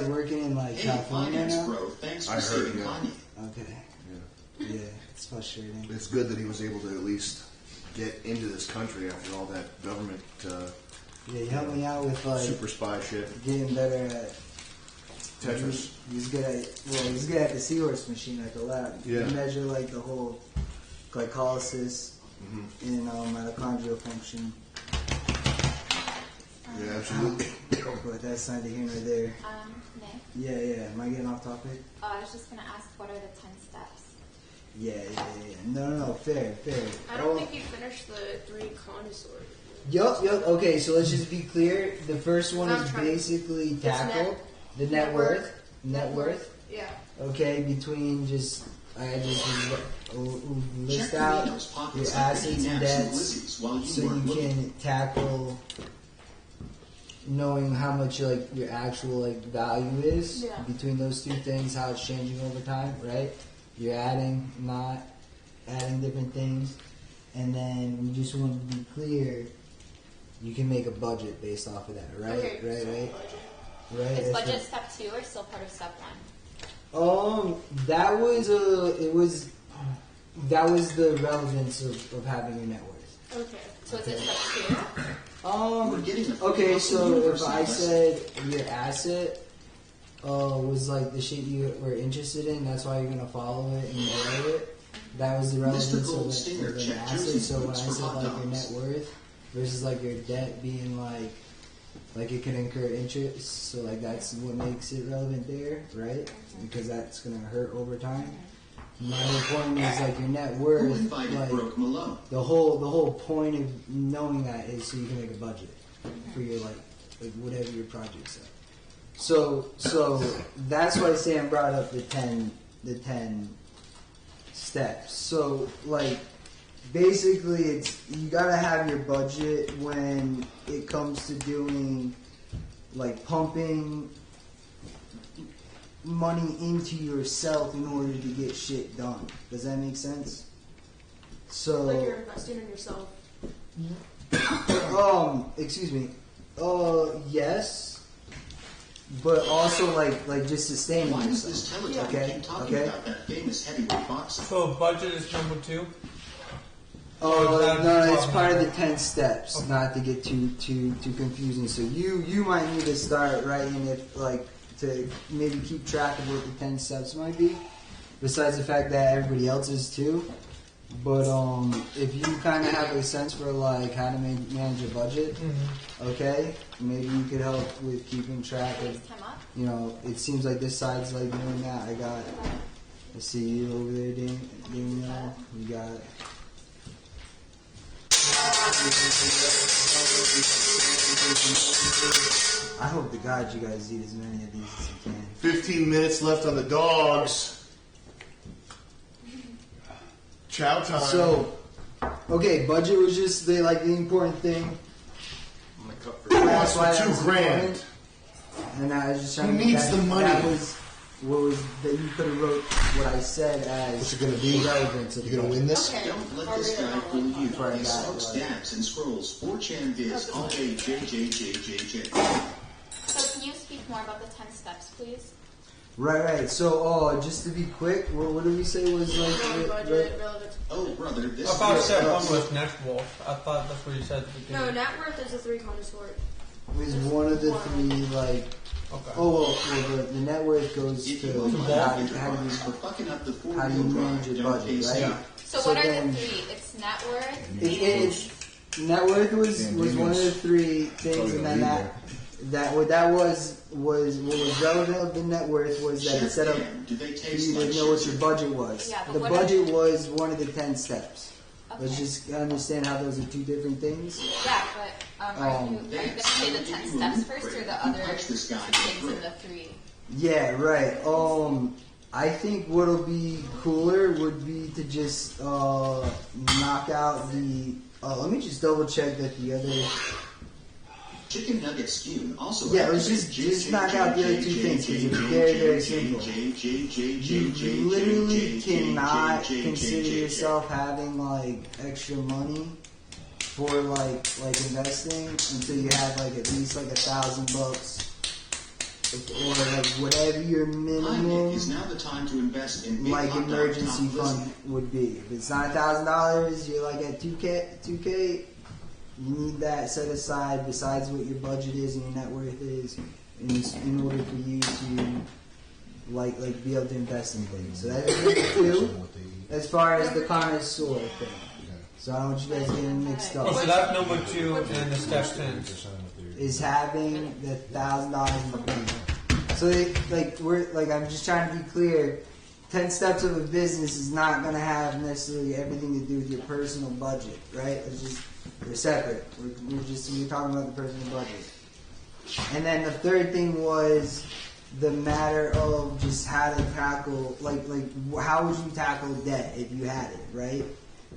working in like Hey, California finance now. bro, thanks I for heard, saving yeah. Kanye. Okay, Yeah. yeah, it's frustrating. It's good that he was able to at least get into this country after all that government Yeah, he helped me out with like super spy shit. getting better at Tetris. He's good at the seahorse machine at the lab. Yeah. He measure like the whole glycolysis and mitochondrial function. Yeah, absolutely. But that's neither here nor there. Nick, Yeah. Am I getting off topic? I was just gonna ask, what are the 10 steps? Yeah. No, fair. I don't think you finished the 3 connoisseurs. Yup. Okay, so let's just be clear. The first one I'm is trying- basically tackle the net worth. Yeah. Okay, between I just list Check out Reno's pockets your like assets eating and naps and debts glizzies while you so weren't you looking. can tackle knowing how much like your actual like value is Yeah. between those two things, how it's changing over time, right? You're adding, not adding different things, and then we just want to be clear. You can make a budget based off of that, right? Okay, so Right. budget. Right. Is That's budget step 2 or still part of step 1? That was the relevance of having your net worth. Okay. So is it step 2? We're getting a Okay, Russell so if University I lesson. said your asset was like the shit you were interested in, that's why you're gonna follow it and grow it. That was the relevance Mr. Gold of Stinger an checked asset. Jersey So when I boots for said hot like your dogs. net worth versus like your debt being like it could incur interest, so like that's what makes it relevant there, right? Because that's gonna hurt over time. My whole point is like your net Who worth, invited like Brooke Malone? the whole point of knowing that is so you can make a budget for your like whatever your projects are. So that's why Sam brought up the 10 steps. So like basically it's you gotta have your budget when it comes to doing like pumping money into yourself in order to get shit done. Does that make sense? So Like you're investing in yourself. excuse me. Yes, but also like just sustaining Why does yourself. this Teletubby Okay, keep talking okay. about that famous heavyweight boxer? So budget is number 2. Oh That's no, it's wrong. part of the 10 steps. Okay. Not to get too confusing. So you might need to start writing it like to maybe keep track of what the 10 steps might be. Besides the fact that everybody else is too. But if you kind of have a sense for like how to manage your budget, okay, maybe you could help with keeping track of. Time up? You know, it seems like this side's like doing that. I see you over there, Daniel. You got. I hope to God you guys eat as many of these as you can. 15 minutes left on the dogs. Chow time. So, okay, budget was just the important thing. I'm gonna cut for That's why $2 that's grand. important. And I was just trying Who to needs that, the money? That was what was that you could have wrote what I said as What's it gonna be? the relevance of You gonna the win this? Okay. Don't let I'll this read it guy all. fool you. Before I He got smokes it, dabs and scrolls 4chan viz all day JJJJJ. So can you speak more about the 10 steps, please? Right. So, just to be quick, what did we say was Going like? budget, relevant. Oh, brother, this I thought is step 1 was net worth. I thought that's what you said at the beginning. No, net worth is the 3 connoisseurs. Was one of the three like? Okay. Well, the net worth goes if to you own how your you box for fucking up the how you four-wheel manage drive, your don't budget, pay right? Yeah. So, So what are then- the 3? It's net worth. It's net worth was one of the 3 things, and then that that what was relevant of the net worth was that it set up for you to know what your budget was. Yeah, the budget was one of the 10 steps. Okay. Let's just understand how those are two different things. Yeah, but are you going to say the 10 steps first or the other things in the 3? Yeah, right. I think what'll be cooler would be to just knock out the. Let me just double check that the other. Chicken nugget skew also. Yeah, let's just knock out the other two things because it's very, very simple. You literally cannot consider yourself having like extra money for like investing until you have like at least like $1,000 or like whatever your minimum is now the time to invest in like emergency fund would be. If it's not $1,000, you're like at 2K. You need that set aside besides what your budget is and your net worth is in order for you to like be able to invest in things. So that's number 2 as far as the connoisseur thing. So I don't want you guys getting mixed up. So that's number 2 and the step 10 is having the $1,000 in the bank. So I'm just trying to be clear. 10 steps of a business is not going to have necessarily everything to do with your personal budget, right? They're separate. We're talking about the personal budget. And then the third thing was the matter of just how to tackle, how would you tackle debt if you had it, right?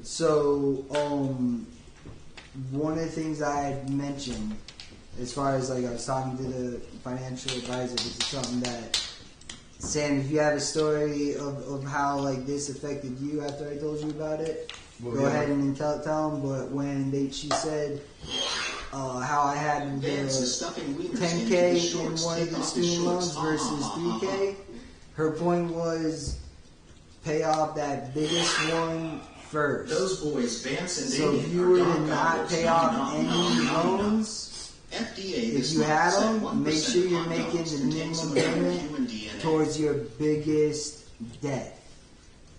So, one of the things I had mentioned, as far as I was talking to the financial advisor, this is something that, Sam, if you have a story of how this affected you after I told you about it, go ahead and tell them. But when she said how I had the 10K in one of the student loans versus 3K, her point was pay off that biggest one first. Those boys, Vance and so if you were to not pay off any loans, if you had them, make sure you're making the minimum payment towards your biggest debt.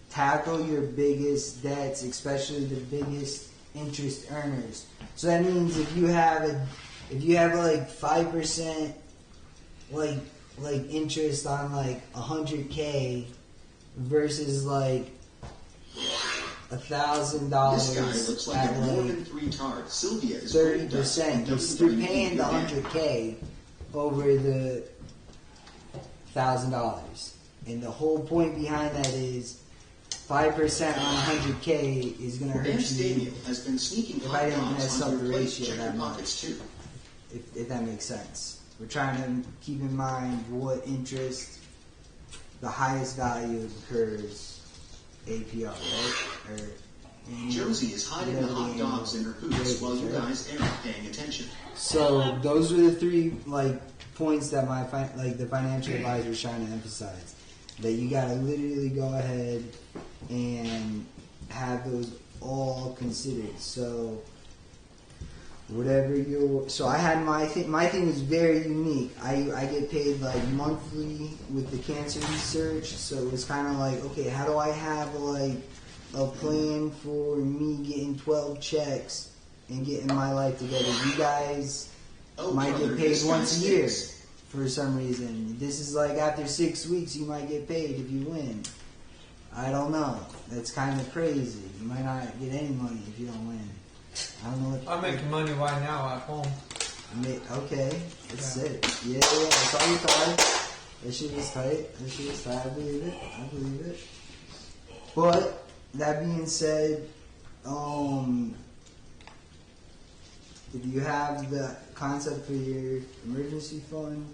Tackle your biggest debts, especially the biggest interest earners. So that means if you have 5% interest on $100K versus $1,000 like at more than 3 tards. Sylvia is 30%. You're paying the $100K over the $1,000, and the whole point behind that is 5% on 100K is going to hurt you. Has been sneaking if I didn't mess up the ratio that much. If that makes sense. We're trying to keep in mind what interest the highest value occurs. APR, right? Josie is hiding the hot dogs in her boots while you guys aren't paying attention. So those are the 3 points that the financial advisor is trying to emphasize. That you gotta literally go ahead and have those all considered. So I had my thing was very unique. I get paid monthly with the cancer research, so it was kind of okay, how do I have a plan for me getting 12 checks and getting my life together? You guys might get paid once a year for some reason. This is after 6 weeks you might get paid if you win. I don't know. That's kind of crazy. You might not get any money if you don't win. I don't know what. I'm making money right now at home. Okay, that's sick. Yeah, I saw you tight. That shit is tight. I believe it. But that being said, if you have the concept for your emergency fund,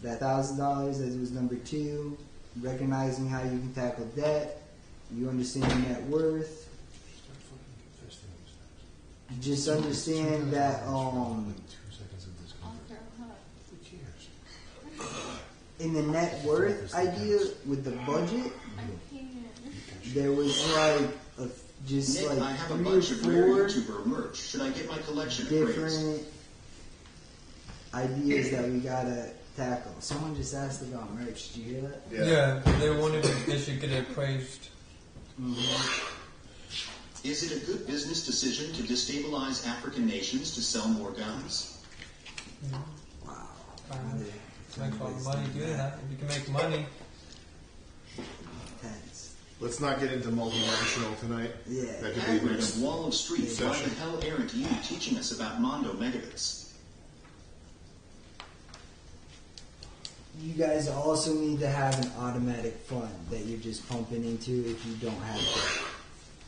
that $1,000 that was number 2, recognizing how you can tackle debt, you understand your net worth. Just understand that in the net worth idea with the budget, there was I have a bunch of rare YouTuber merch. Should I get my collection different ideas that we gotta tackle. Someone just asked about merch. Did you hear that? Yeah, they wanted if they should get it praised. Mm-hmm. Is it a good business decision to destabilize African nations to sell more guns? Wow. Makes a lot of money doing that. If you can make money. Intense. Let's not get into multinational tonight. Yeah. That could be Hagrid next. of Wall of Street, why session. the hell aren't you teaching us about Mondo Megabits? You guys also need to have an automatic fund that you're just pumping into if you don't have debt.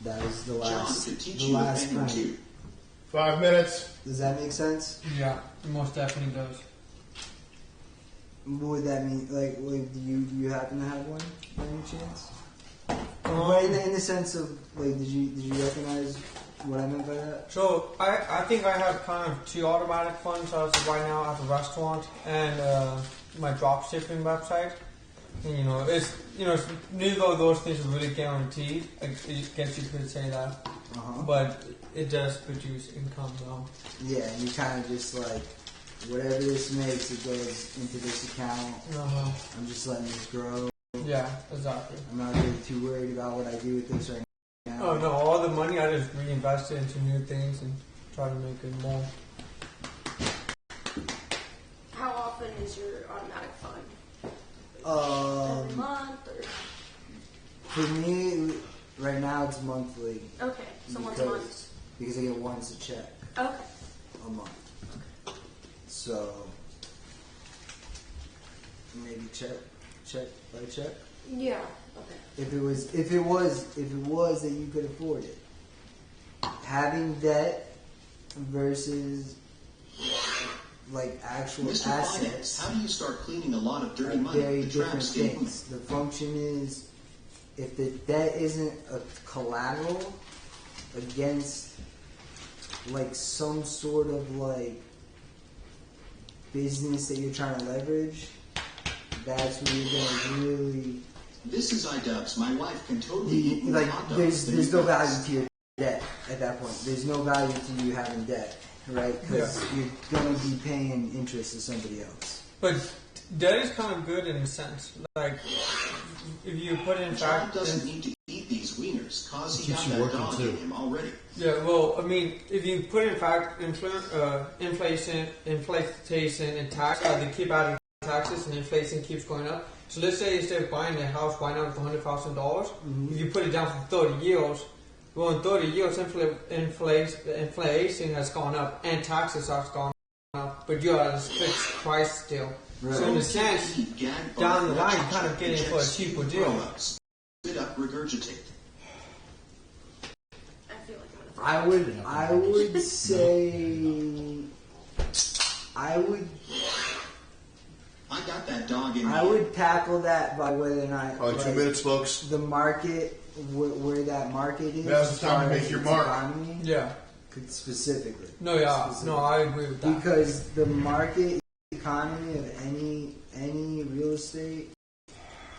That was the last, John could teach the you last a thing or point. two. 5 minutes. Does that make sense? Yeah, most definitely does. What would that mean? Like, do you happen to have one by any chance? But in the sense of, like, did you recognize what I meant by that? So I think I have kind of 2 automatic funds. As of right now, I have a restaurant and my drop shipping website. And, it's neither of those things are really guaranteed. I guess you could say that, but it does produce income though. Yeah, and you kind of just like, whatever this makes, it goes into this account. I'm just letting this grow. Yeah, exactly. I'm not really too worried about what I do with this right now. Oh no, all the money I just reinvest it into new things and try to make it more. How often is your automatic fund? Every month or? For me, right now it's monthly. Okay, so once a month. Because I get once a check Okay. a month. So maybe check by check. Yeah. Okay. If it was that you could afford it. Having debt versus like actual Mr. assets. Finance, how do you start cleaning a lot of dirty are money? very The different traps get things. The function is, if the debt isn't a collateral against like some sort of like business that you're trying to leverage, that's when you're gonna really This is iDubbbz. My wife can totally eat more like. hot dogs than There's you no guys. value to your debt at that point. There's no value to you having debt, right? Because you're gonna be paying interest to somebody else. But debt is kind of good in a sense. Like if you put in John fact. doesn't need to eat these wieners, cause he Keeps got you that working, dog too. in him already. Yeah, well, I mean, if you put in fact inflation, and tax, they keep adding taxes and inflation keeps going up. So let's say instead of buying a house right now with $100,000, if you put it down for 30 years, well, in 30 years, inflation has gone up and taxes have gone up, but you're at a fixed price still. Right. So in a sense, down the line, you kind of get it for a cheaper deal. Spit up, regurgitate. I feel like I'm gonna. I would say I got that dog in I me. would tackle that by whether or not All right, 2 minutes, folks. the market, where that market is. Now's the as time to far make as your its mark. economy, Yeah. specifically. No, yeah. No, I agree with that. Because the market economy of any real estate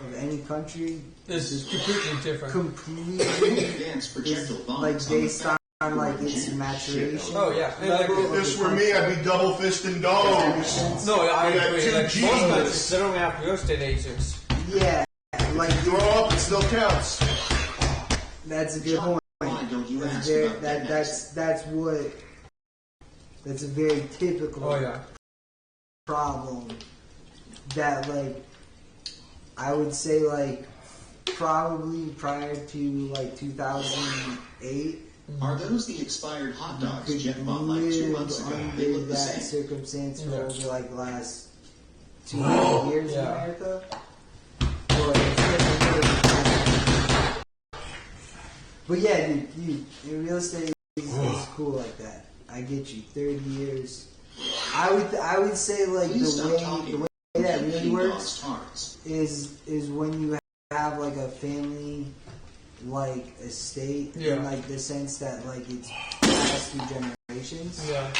of any country It's completely different. completely Advanced projectile is bombs like on the based back. on like its maturation. Oh, yeah. And like, level If of this the were me, I'd be double fisting dogs. no, I You got agree. 2 Like, most Gs. countries, they don't have real estate agents. Yeah, like Throw up, it still counts. that's a good point. Why don't you That's ask very, about that next? that's a very typical Oh, yeah. problem that like I would say like probably prior to like 2008 Are those the expired hot dogs could Jeff bought like 2 live months ago? They under look the that same. circumstance for Yeah. over like the last 2 years in Yeah. America. But yeah, dude, real estate is cool like that. I get you. 30 years. I would say like Please the stop way talking. that really King works dogs, tards. is when you have like a family like estate Yeah. in like the sense that like it's passed through generations. Yeah.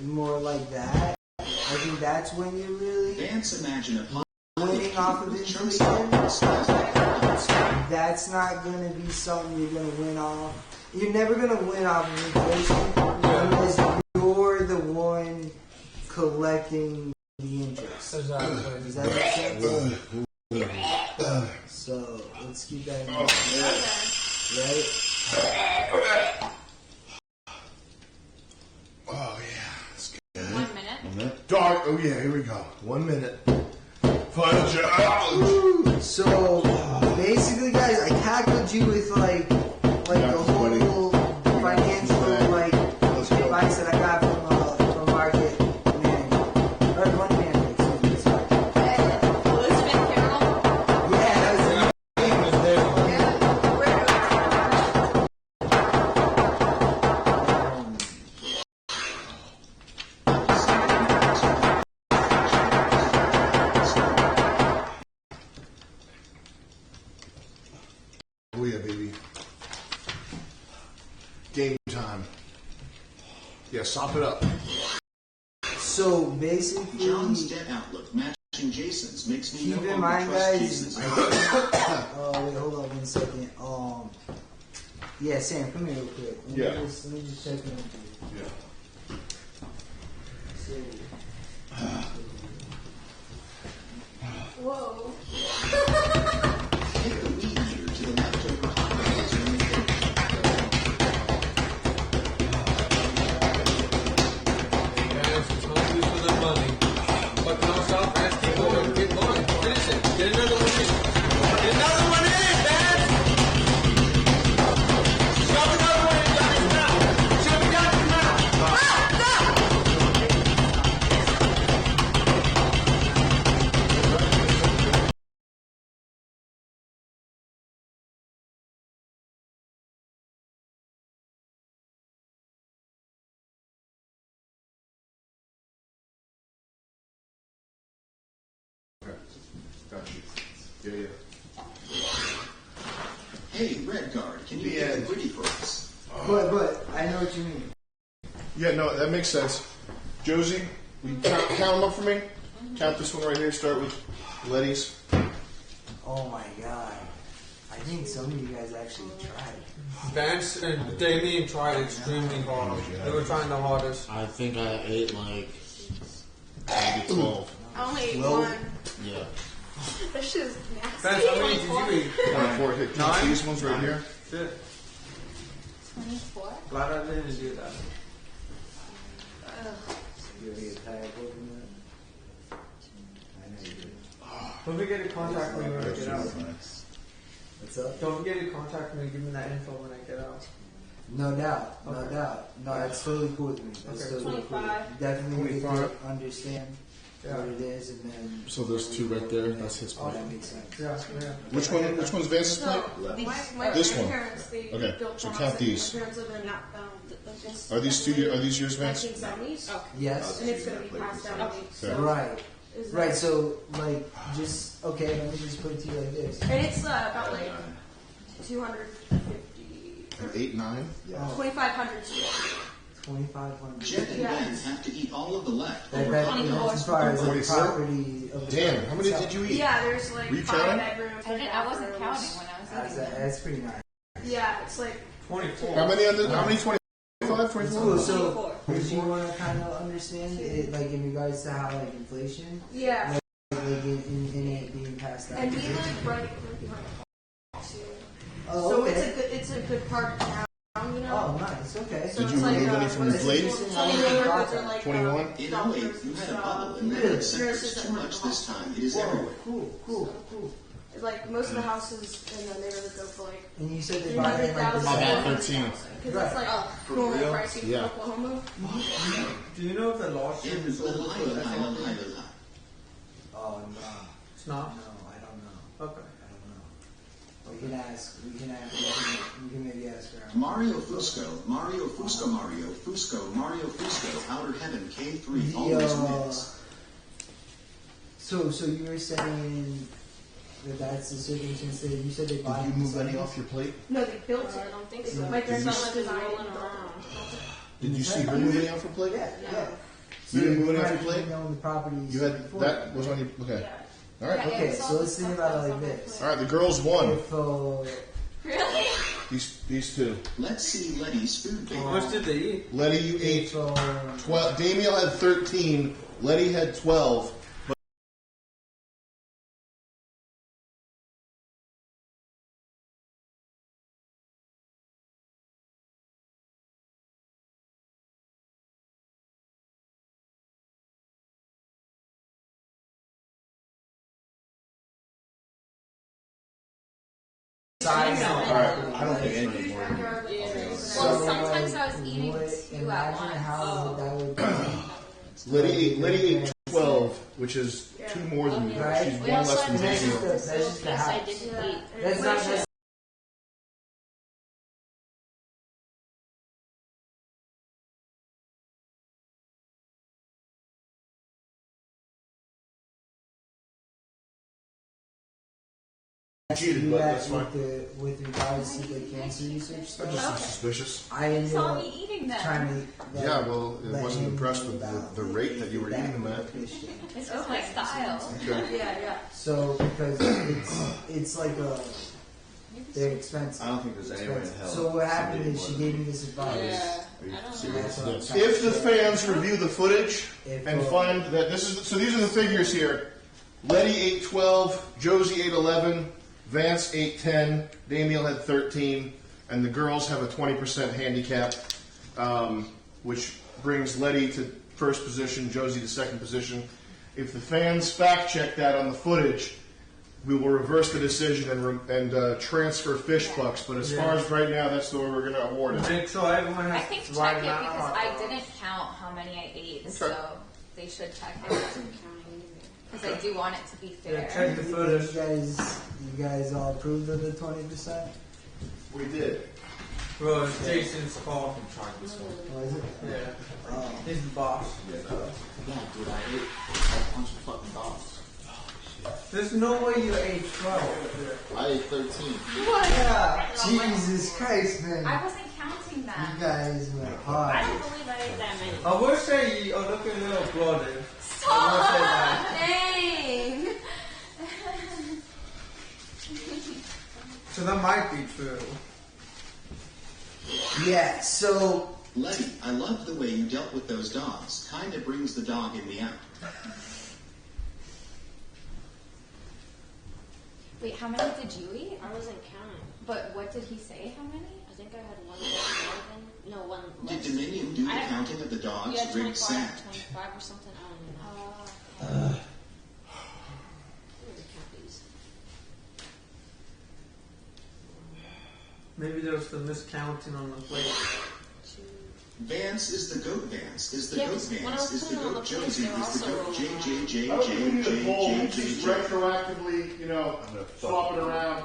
More like that. I think that's when you're really Vance imagine a pot winning off of with chunks inflation. of slice of hot dogs. That's not going to be something you're going to win off. You're never going to win off of inflation unless you're the one collecting the interest. Exactly. Does that make sense? So let's keep that in mind. Right? Oh, yeah. That's good. 1 minute. Dog. Oh yeah, here we go. 1 minute. Final challenge. So basically, guys, I tackled you with like the whole financial like advice that I got from Market Man or Money Man. Excuse me. Sorry. Elizabeth Carroll. Yeah, that was Oh yeah, baby. Game time. Yeah, sop it up. So basically, John's debt outlook matching Jason's makes me keep no in longer mind, trust guys. Jason's. Wait, hold on 1 second. Yeah, Sam, come here real quick. Let me just check in with you. Yeah. Whoa. Take the weed eater to the leftover hot dogs when you get Guys, it's hungry for the money. But no stop asking for it. Get going. Finish it. Get another one in. Get another one in, man! Shove another one in Johnny's mouth. Shove it down his mouth. Got you. Yeah. Hey, Red Guard, can you get the gritty for us? But I know what you mean. Yeah, no, that makes sense. Josie, will you count them up for me? Count this one right here. Start with Letty's. Oh my god. I think some of you guys actually tried. Vance and Damien tried extremely hard. They were trying the hardest. I think I ate like maybe 12. I only ate 12? one. Yeah. That shit is nasty. Vance, how many did you eat? 24. Hit Nine? these ones right here. Shit. 24? Glad I didn't do that. You ever get tired of opening that? I know you did. Don't forget to contact me when I get out. What's up? Don't forget to contact me and give me that info when I get out. No doubt. No Okay. doubt. No, that's totally cool with me. That's Okay. totally cool. 25. Definitely need 25. to understand what it is and then. So there's two right there. That's his Oh, plate. that makes sense. Yeah. Which one's Vance's plate? My This one. grandparents, they Okay, built so the count house. these. My parents live in this. Are these yours, Vance? 1970s. Okay. Yes. And it's going to be passed down to me. So Right. is that- Right. So like, just okay. Let me just put it to you like this. And it's about like 250 or 8, 9. 2,500 square. 2,500. Jet and Yeah. Ben have to eat all of the That, leftover that, hot that's dogs. as far as the 44? property of the Damn, how many itself. did you eat? Yeah, there's like Were you 5 counting? bedrooms. I wasn't counting when I was That's, eating. that's pretty nice. Yeah, it's like 24. How many 25? 24? Cool. So, 24. would you want to kind of understand it, like in regards to how like inflation, yeah. like in it being passed out? And we live right behind the too. Oh, So okay. it's a good part of town, you know. Oh, nice. Okay. So Did it's you like, remove any from your what is plate? it? So many neighborhoods are like 21? In doctors 08, you and had a stuff. bubble, and then Really? it said there's too much this time. It is Whoa, everywhere. cool. Like most of the houses in the neighborhood go for like And you said they buy it like 300,000. the I got second- 13. Because that's like normal real? pricing Yeah. for Oklahoma. Do you know if the lawsuit In is over little for island, the island, FFP? island. Oh no, It's not? no, I don't know. Okay. I don't know. We can ask. We can maybe ask around. Mario Fusco, Outer Heaven, K3, always wins. So you were saying that that's the circumstance that you said they buy. Did you move any off your plate? No, they built it. I don't think so. My grandfather designed it. Did you see her move any off her plate? Yeah. You didn't move any off might your plate? have known the properties You had before. that was on your. Okay. All right. Okay, so let's think about it like this. All right. The girls won. If Really? These two. Let's see Letty's food How bake. much did they eat? Letty, you ate if 12. Damiel had 13. Letty had 12. size. Alright, I don't think anything more than Well, sometimes I was eating two at Imagine once. how that would be. Liddy ate 12, which is 2 more than you. Right. She's We 1 also less than had Daniel. That's just the I house. didn't eat. That's not just. Cheated, but that's fine. With regards to the cancer research stuff. I'm just suspicious. I You ended saw up me eating them. trying to. Like, Yeah, well, it let wasn't him impressed know with about the rate that you were eating them at. Christian. It's just my style. Okay. Yeah. So because it's like they're expensive. I don't think there's any way in hell. So what happened somebody is she would- gave me this advice. Are you And serious? that's what I'm trying If to the say. fans review the footage and find that this is, so these are the figures here. Letty ate 12, Josie ate 11, Vance ate 10, Damiel had 13, and the girls have a 20% handicap, which brings Letty to first position, Josie to second position. If the fans fact check that on the footage, we will reverse the decision and transfer fish bucks. But as far as right now, that's the way we're going to award it. Make sure everyone I has think the right check it amount of because hot I dogs. didn't count how many I ate, Okay. so they should check it. Because I do want it to be Yeah, fair. check the footage. You guys all approved of the 20%? We did. Bro, it's Jason's call. Was it? Yeah. Oh. He's the boss. Yeah, dude, I ate a bunch of fucking dogs. There's no way you ate 12. I ate 13. Jesus Christ, man. I wasn't counting You them. guys went I hard. don't believe I ate that many. I will say you are looking a little bloated. Stop! Dang! So that might be true. Yeah, so Letty, I love the way you dealt with those dogs. Kinda brings the dog in me out. Wait, how many did you eat? I wasn't counting. But what did he say? How many? I think I had one more than no one Did less. Dominion do the I- counting of the dogs? Yeah, Rigged 25, sacked. 25 or something. I don't even know. Let me count these. Maybe there was the miscounting on the plate. Vance is the goat Vance. Is the Yeah, goat 'cause when I Vance. was Is the putting on goat the plate, Josie. they were Is the also goat J. I don't think we need a poll. We J. just retroactively, swap it around.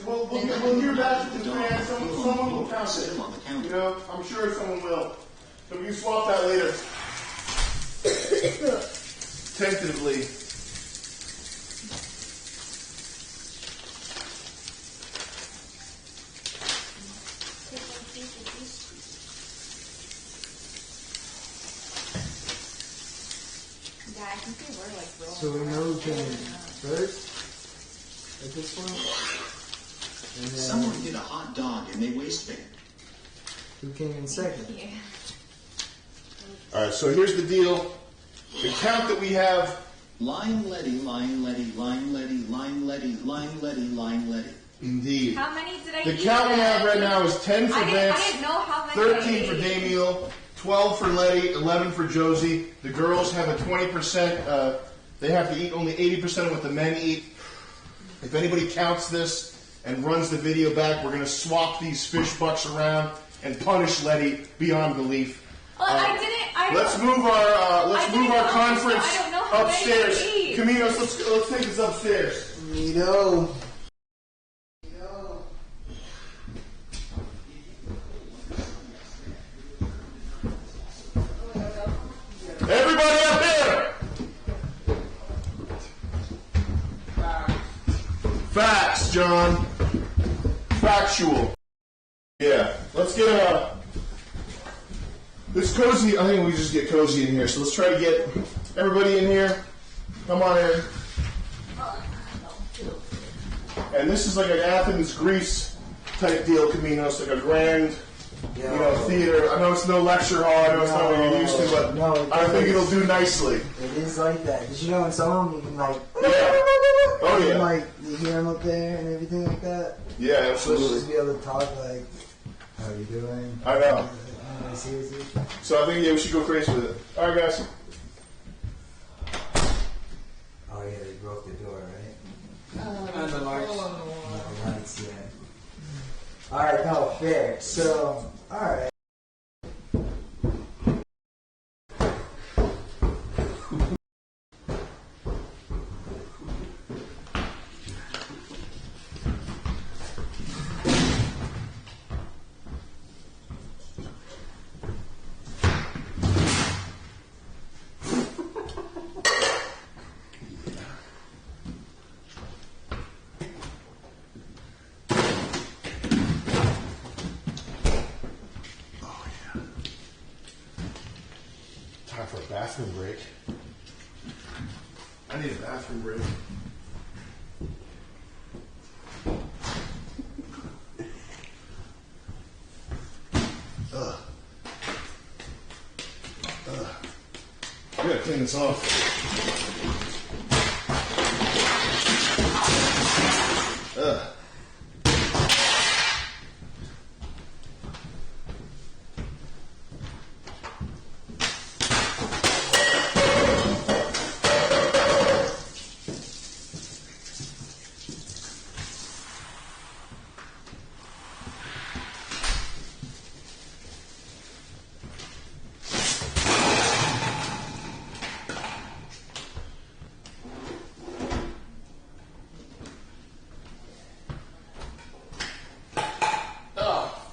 We'll hear back from the fans. Someone will count Sit it. him on the counter. You know, I'm sure someone will. So we can swap that later. Tentatively. Yeah, I think they were like rolling. so we know who came in first at this point. And then Someone did a hot dog in their waistband. who came in second? Yeah. All right, so here's the deal. The count that we have. Line Letty, line Letty, line Letty, line Letty, line Letty, line Letty. Indeed. How many did I The eat? count we have then? right now is 10 for I Vance, didn't know how many 13 I for ate. Damiel, 12 for Letty, 11 for Josie. The girls have a 20%. They have to eat only 80% of what the men eat. If anybody counts this and runs the video back, we're going to swap these fish bucks around and punish Letty beyond belief. Well, I didn't. Let's move our I didn't know, conference so I don't know how many upstairs. to eat. Caminos, let's take this upstairs. Neato. Everybody up here! Facts, John. Factual. Yeah. Let's get this cozy. I think we just get cozy in here. So let's try to get everybody in here. Come on in. And this is like an Athens, Greece type deal, Caminos, like a grand, theater. I know it's no lecture hall. I know it's not what you're used to, but No, I think it'll do nicely. It is like that. Did you know in some of them you can like, Oh you can, yeah. like you hear them up there and everything like that? Yeah, So just absolutely. be able to talk like, how you doing? I know. Seriously. So I think we should go crazy with it. All right, guys. Oh yeah, they broke the door, right? And the lights. The lights, yeah. Alright, no, fair. So, alright. Time for a bathroom break. I need a bathroom break. I gotta clean this off.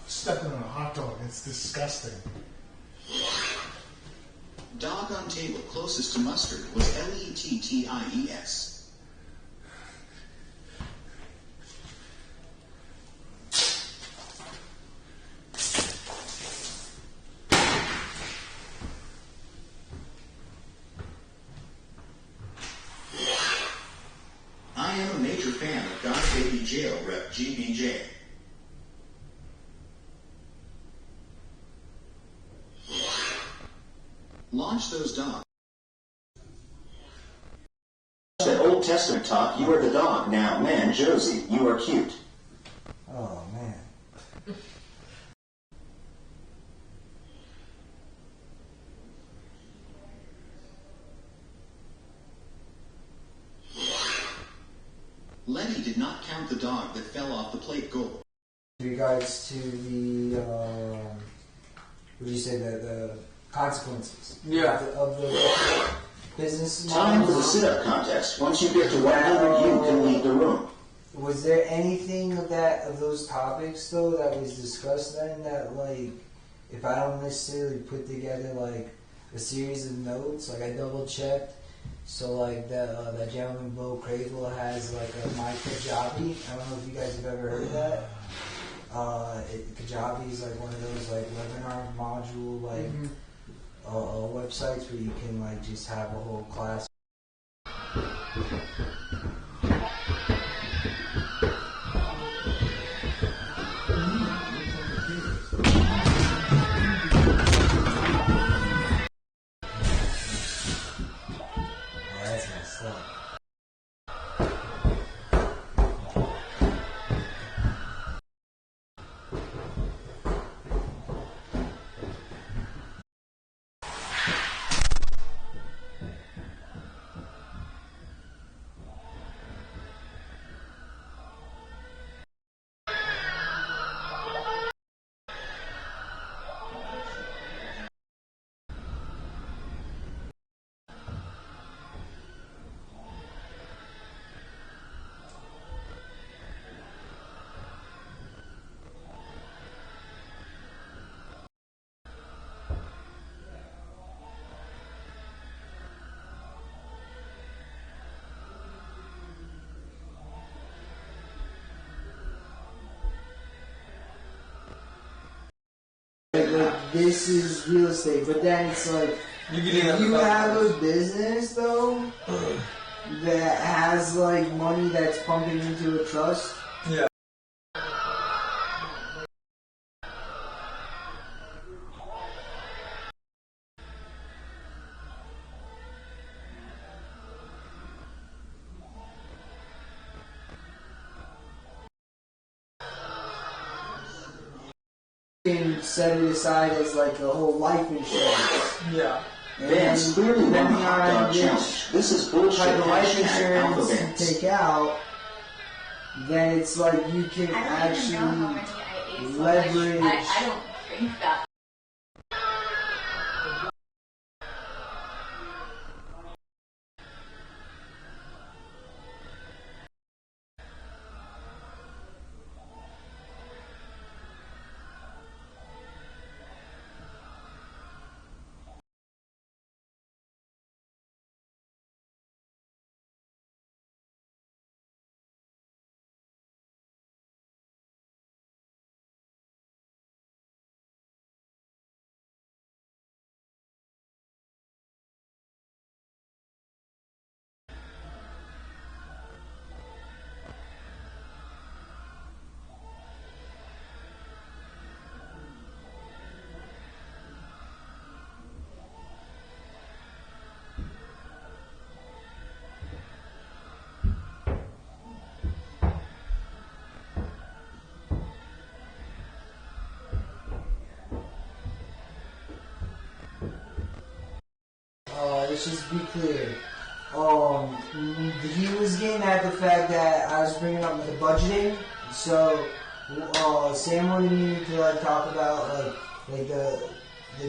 Stepping on a hot dog, it's disgusting. Dog on table closest to mustard was Letties. I am a major fan of God Baby Jail Rep GBJ. Launch those dogs. That Old Testament talk, you are the dog. Now, man, Josie, you are cute. Oh, man. Letty did not count the dog that fell off the plate goal. In regards to the, what did you say, the consequences of the business Time model? for the sit-up contest. Once you get to 100, you can leave the room. Was there anything of those topics though that was discussed then that, like, if I don't necessarily put together like a series of notes, like I double checked, so like that gentleman Bo Cradle has like a My Kajabi. I don't know if you guys have ever heard of that. Kajabi is like one of those like webinar module like websites where you can like just have a whole class. That's messed up. Like, this is real estate, but then it's like, if you have a business though that has like money that's pumping into a trust. Yeah. You can set it aside as like a whole life insurance. Yeah. Vance, clearly won the hot dog challenge. This is bullshit. Type of life Hashtag insurance Alpha you take out, then it's like you can I don't even know how many actually I ate. leverage. I don't drink that. Let's just be clear. He was getting at the fact that I was bringing up the budgeting. So, Sam wanted me to like talk about like the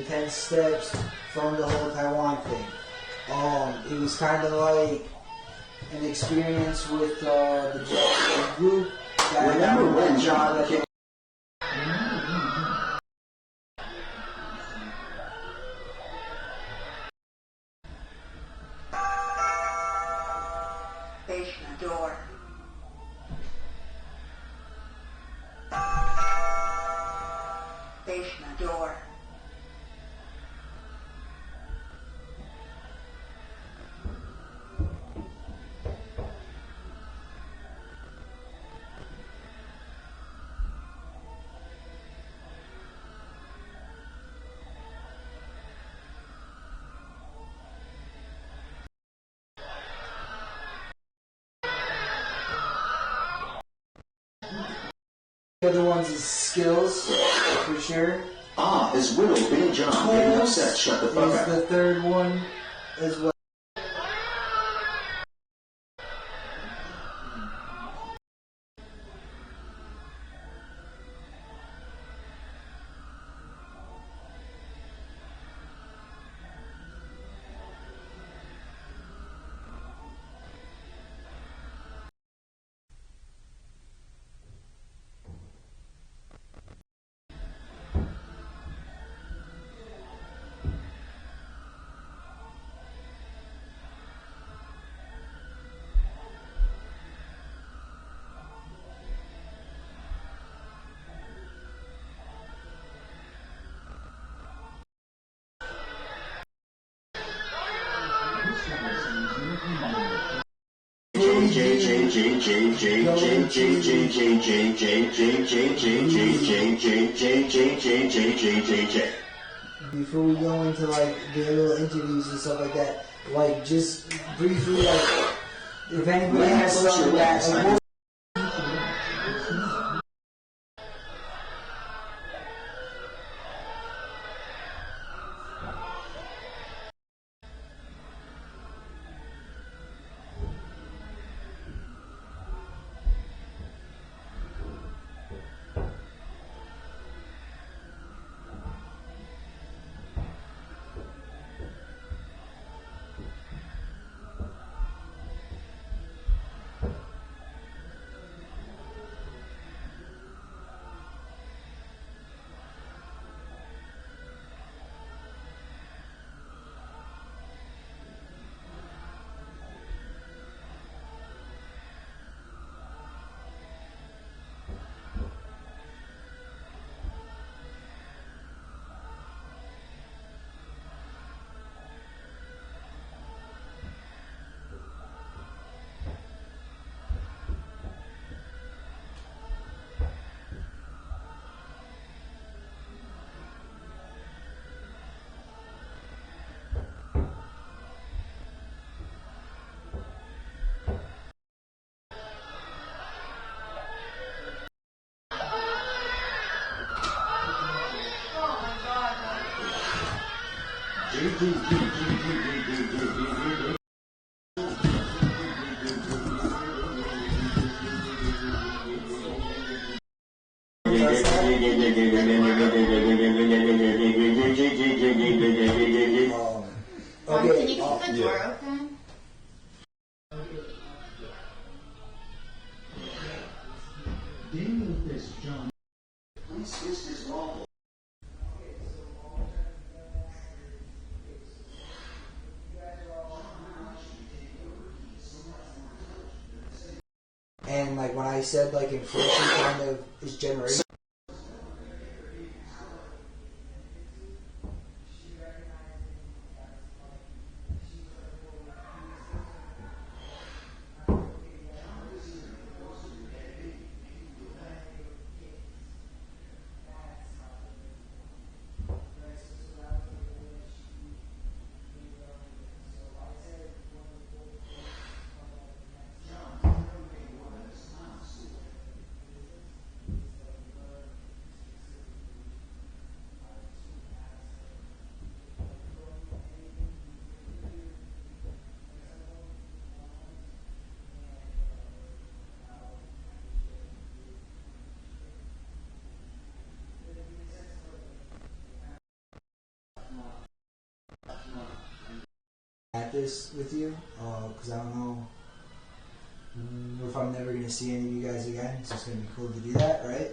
10 steps from the whole Taiwan thing. It was kind of like an experience with the group that Remember when job that they Basement door. Basement door. The other ones is skills, for sure. Ah, is Willow Billy John getting upset? Shut the fuck Is up. the third one as well. Before we go into like the little interviews and stuff like that, like just briefly, like if anybody has something that like, Can you keep the door open? Dealing with this, John. Please twist his wall. And like when I said like inflation kind of is generation. At this with you, because I don't know if I'm never going to see any of you guys again. It's just going to be cool to do that, right?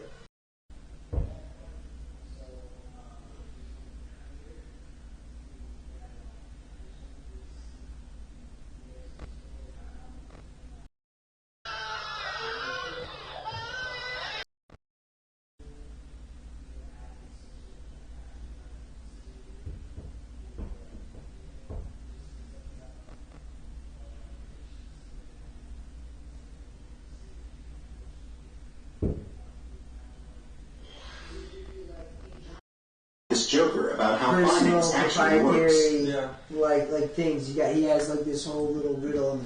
This Joker about how Personal, finance actually works. proprietary, like things. He has like this whole little riddle.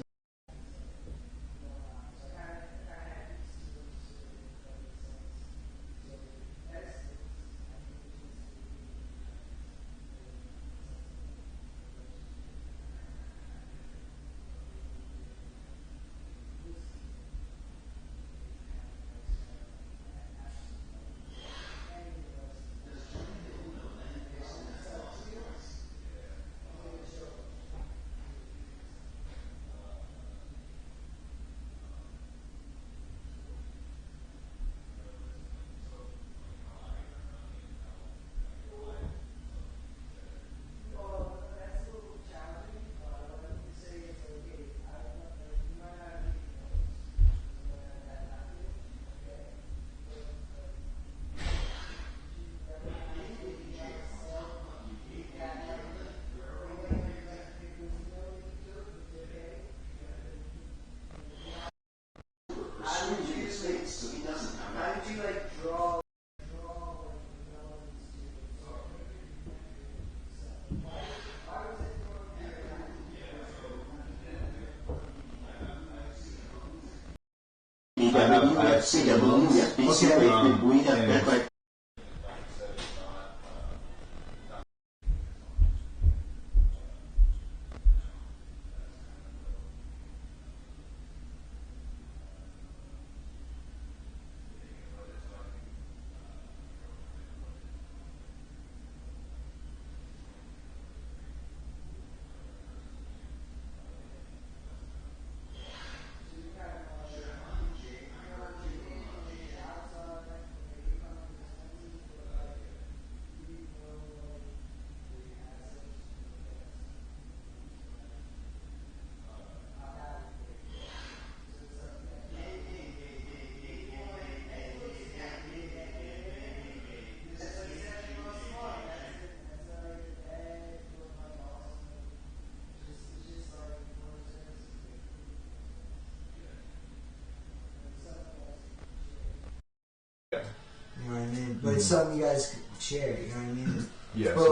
You know what I mean? But it's something you guys can share, you know what I mean? Yeah. But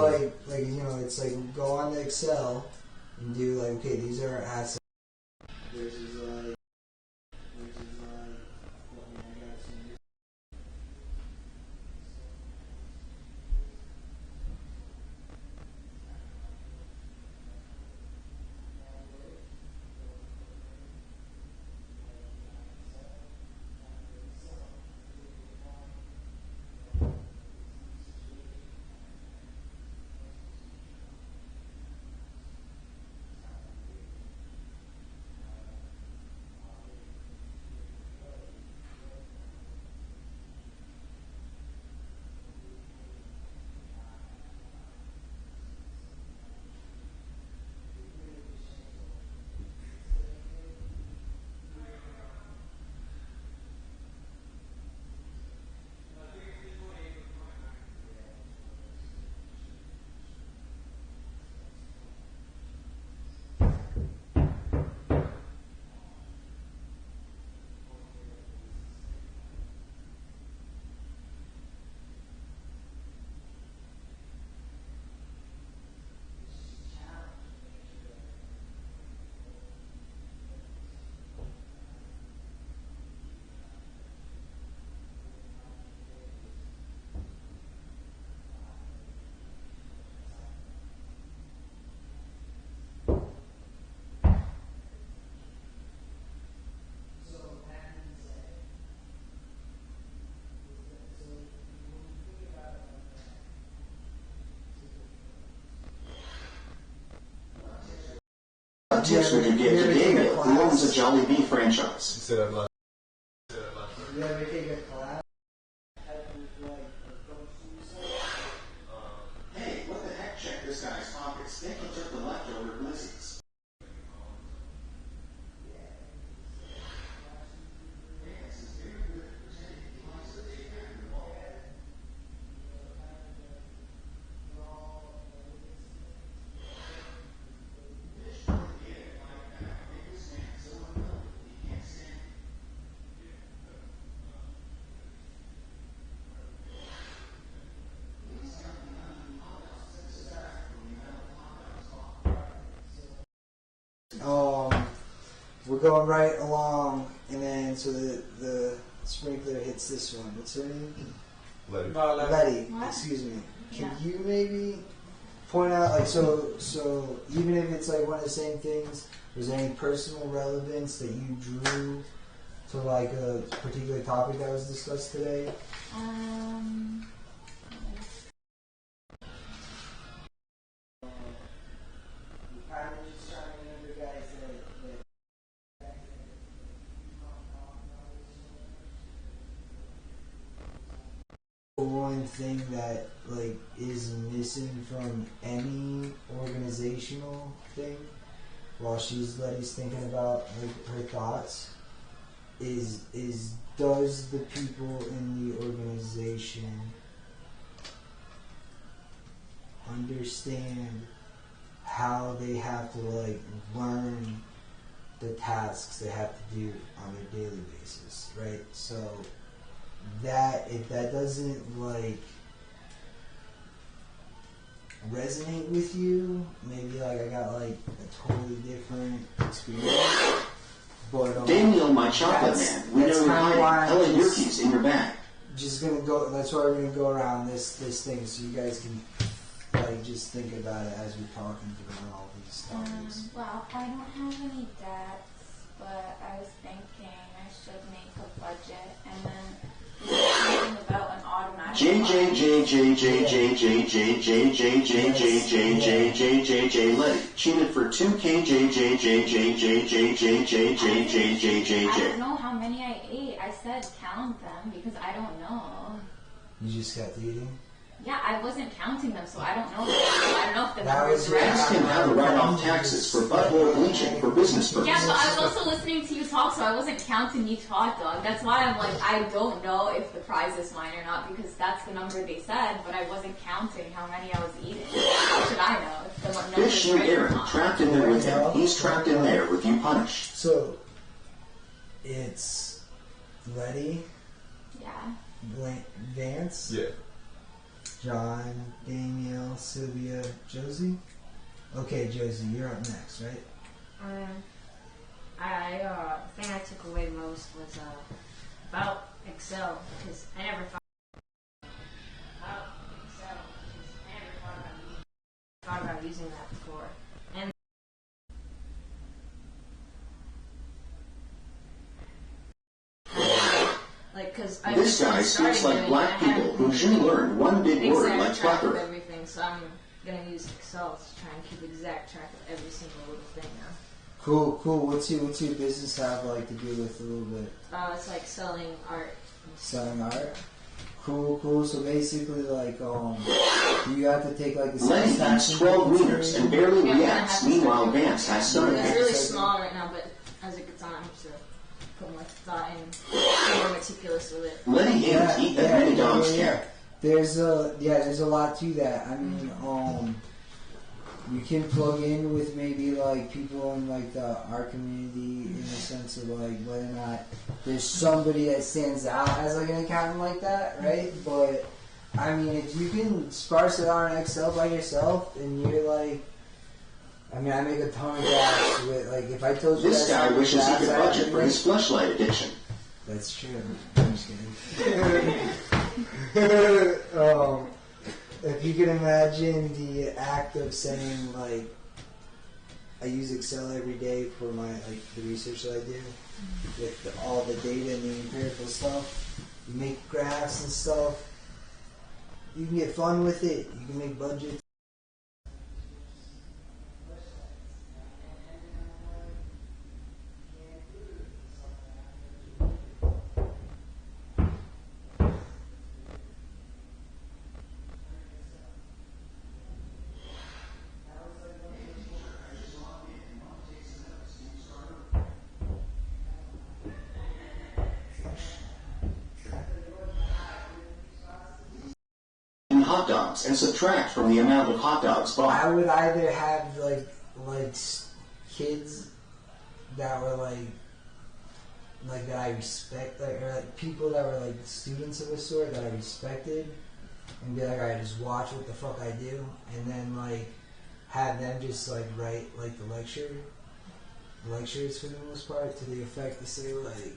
like you know, it's like go on to Excel and do like, okay, these are our assets. This is like What tips would you give to Daniel, who owns a Jollibee franchise? You said I'd like. You ever take a class? Hey, what the heck? Check this guy's pockets. Think he took the leftover glizzies. We're going right along, and then so the sprinkler hits this one. What's her name? Letty. Excuse me. Can you maybe point out, like, so even if it's like one of the same things, was there any personal relevance that you drew to like a particular topic that was discussed today? One thing that like is missing from any organizational thing while Letty's thinking about like her thoughts is does the people in the organization understand how they have to like learn the tasks they have to do on a daily basis, right? So that if that doesn't like resonate with you, maybe like I got like a totally different experience. But Daniel, my chocolate man, we know you're hiding. Ellen Yerke's in your bag. Just gonna go. That's why we're gonna go around this thing, so you guys can like just think about it as we're talking through all these topics. Well, I don't have any debts, but I was thinking I should make a budget and then something about an automatic. Letty cheated for 2K. I don't know how many I ate. I said count them because I don't know. You just kept eating? Yeah, I wasn't counting them, so I don't know. I don't know if the numbers right. Ask him how to write off taxes for butthole bleaching for business purposes. Yeah, but I was also listening to you talk, so I wasn't counting each hot dog. That's why I'm like, I don't know if the prize is mine or not, because that's the number they said, but I wasn't counting how many I was eating. How should I know if the number Fish you Aaron, trapped in there with him. He's trapped in there with you punished. So, it's Letty. Yeah. Vance. Yeah. John, Danielle, Sylvia, Josie. Okay, Josie, you're up next, right? The thing I took away most was about Excel, because I never thought about using that before. And like, because this guy speaks like black people who should learn one big word like plethora. Everything, so I'm gonna use Excel to try and keep exact track of every single little thing now. Cool. What's your business have like to do with a little bit? It's like selling art. Selling art? Cool. So basically, like, you have to take like the Letty eats 12 wieners and barely reacts. Meanwhile, Vance has stomach It's ache. really small right now, but as it gets on, I'm just put more thought and be more meticulous with it. Letty aims to eat that many dogs can. There's a lot to that. I mean, you can plug in with maybe like people in like our community in the sense of like whether or not there's somebody that stands out as like an accountant like that, right? But I mean, if you can sparse it out in Excel by yourself, and you're like, I mean, I make a ton of graphs with like if I told you this guy wishes he could budget for his fleshlight addiction. That's true. I'm just kidding. If you can imagine the act of saying, like, I use Excel every day for my, like, the research that I do with all the data and the empirical stuff. You make graphs and stuff. You can get fun with it. You can make budgets. hot dogs and subtract from the amount of hot dogs bought. I would either have like kids that were like that I respect, or like people that were like students of a sort that I respected, and be like, alright, just watch what the fuck I do, and then like have them just like write like the lectures for the most part, to the effect to say like,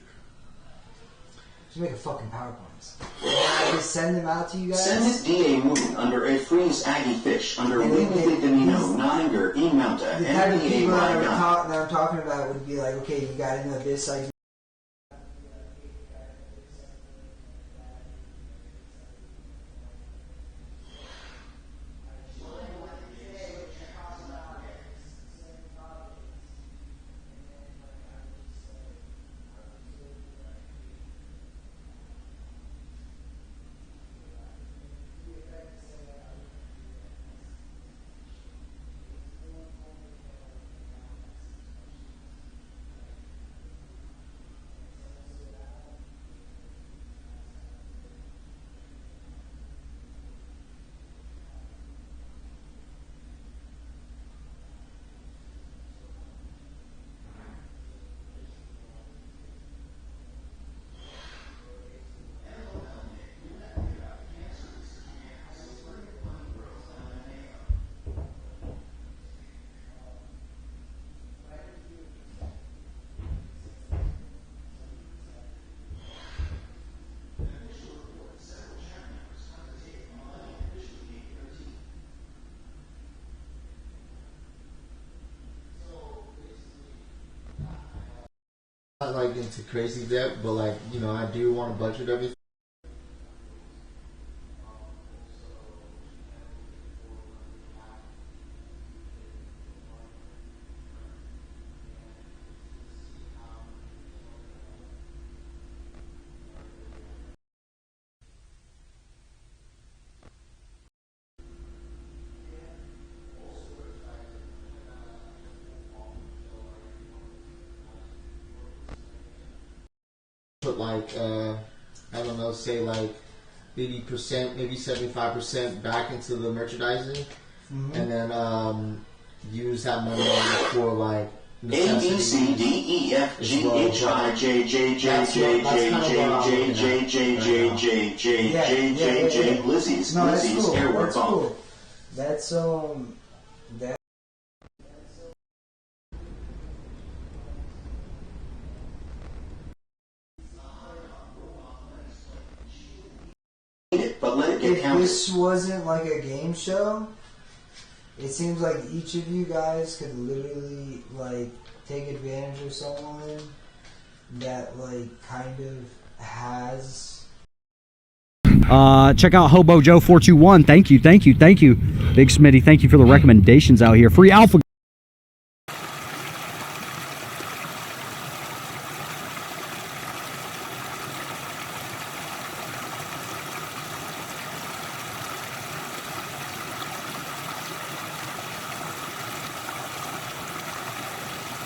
just make a fucking PowerPoints. And I just send them out to you guys. Send it D.A. Moon under a freeze Aggie fish under Wiggly Domino, Niger, E Mounta, the type of NBA people that Ride I'm talking about would be like, okay, you got into this, like. Not like into crazy debt, but like, you know, I do want to budget everything. Put like, I don't know, say like 80%, maybe 75% back into the merchandising, and then use that money for like A, B, C, D, E, F, G, H, I, J, J, J, J, J, J, J, J, J, J, J, J, J, J, glizzies, glizzies, airwork ball. That's that. But let it get If counted. this wasn't like a game show, it seems like each of you guys could literally like take advantage of someone that like kind of has. Check out Hobo Joe 421. Thank you. Big Smitty, thank you for the recommendations out here. Free Alpha.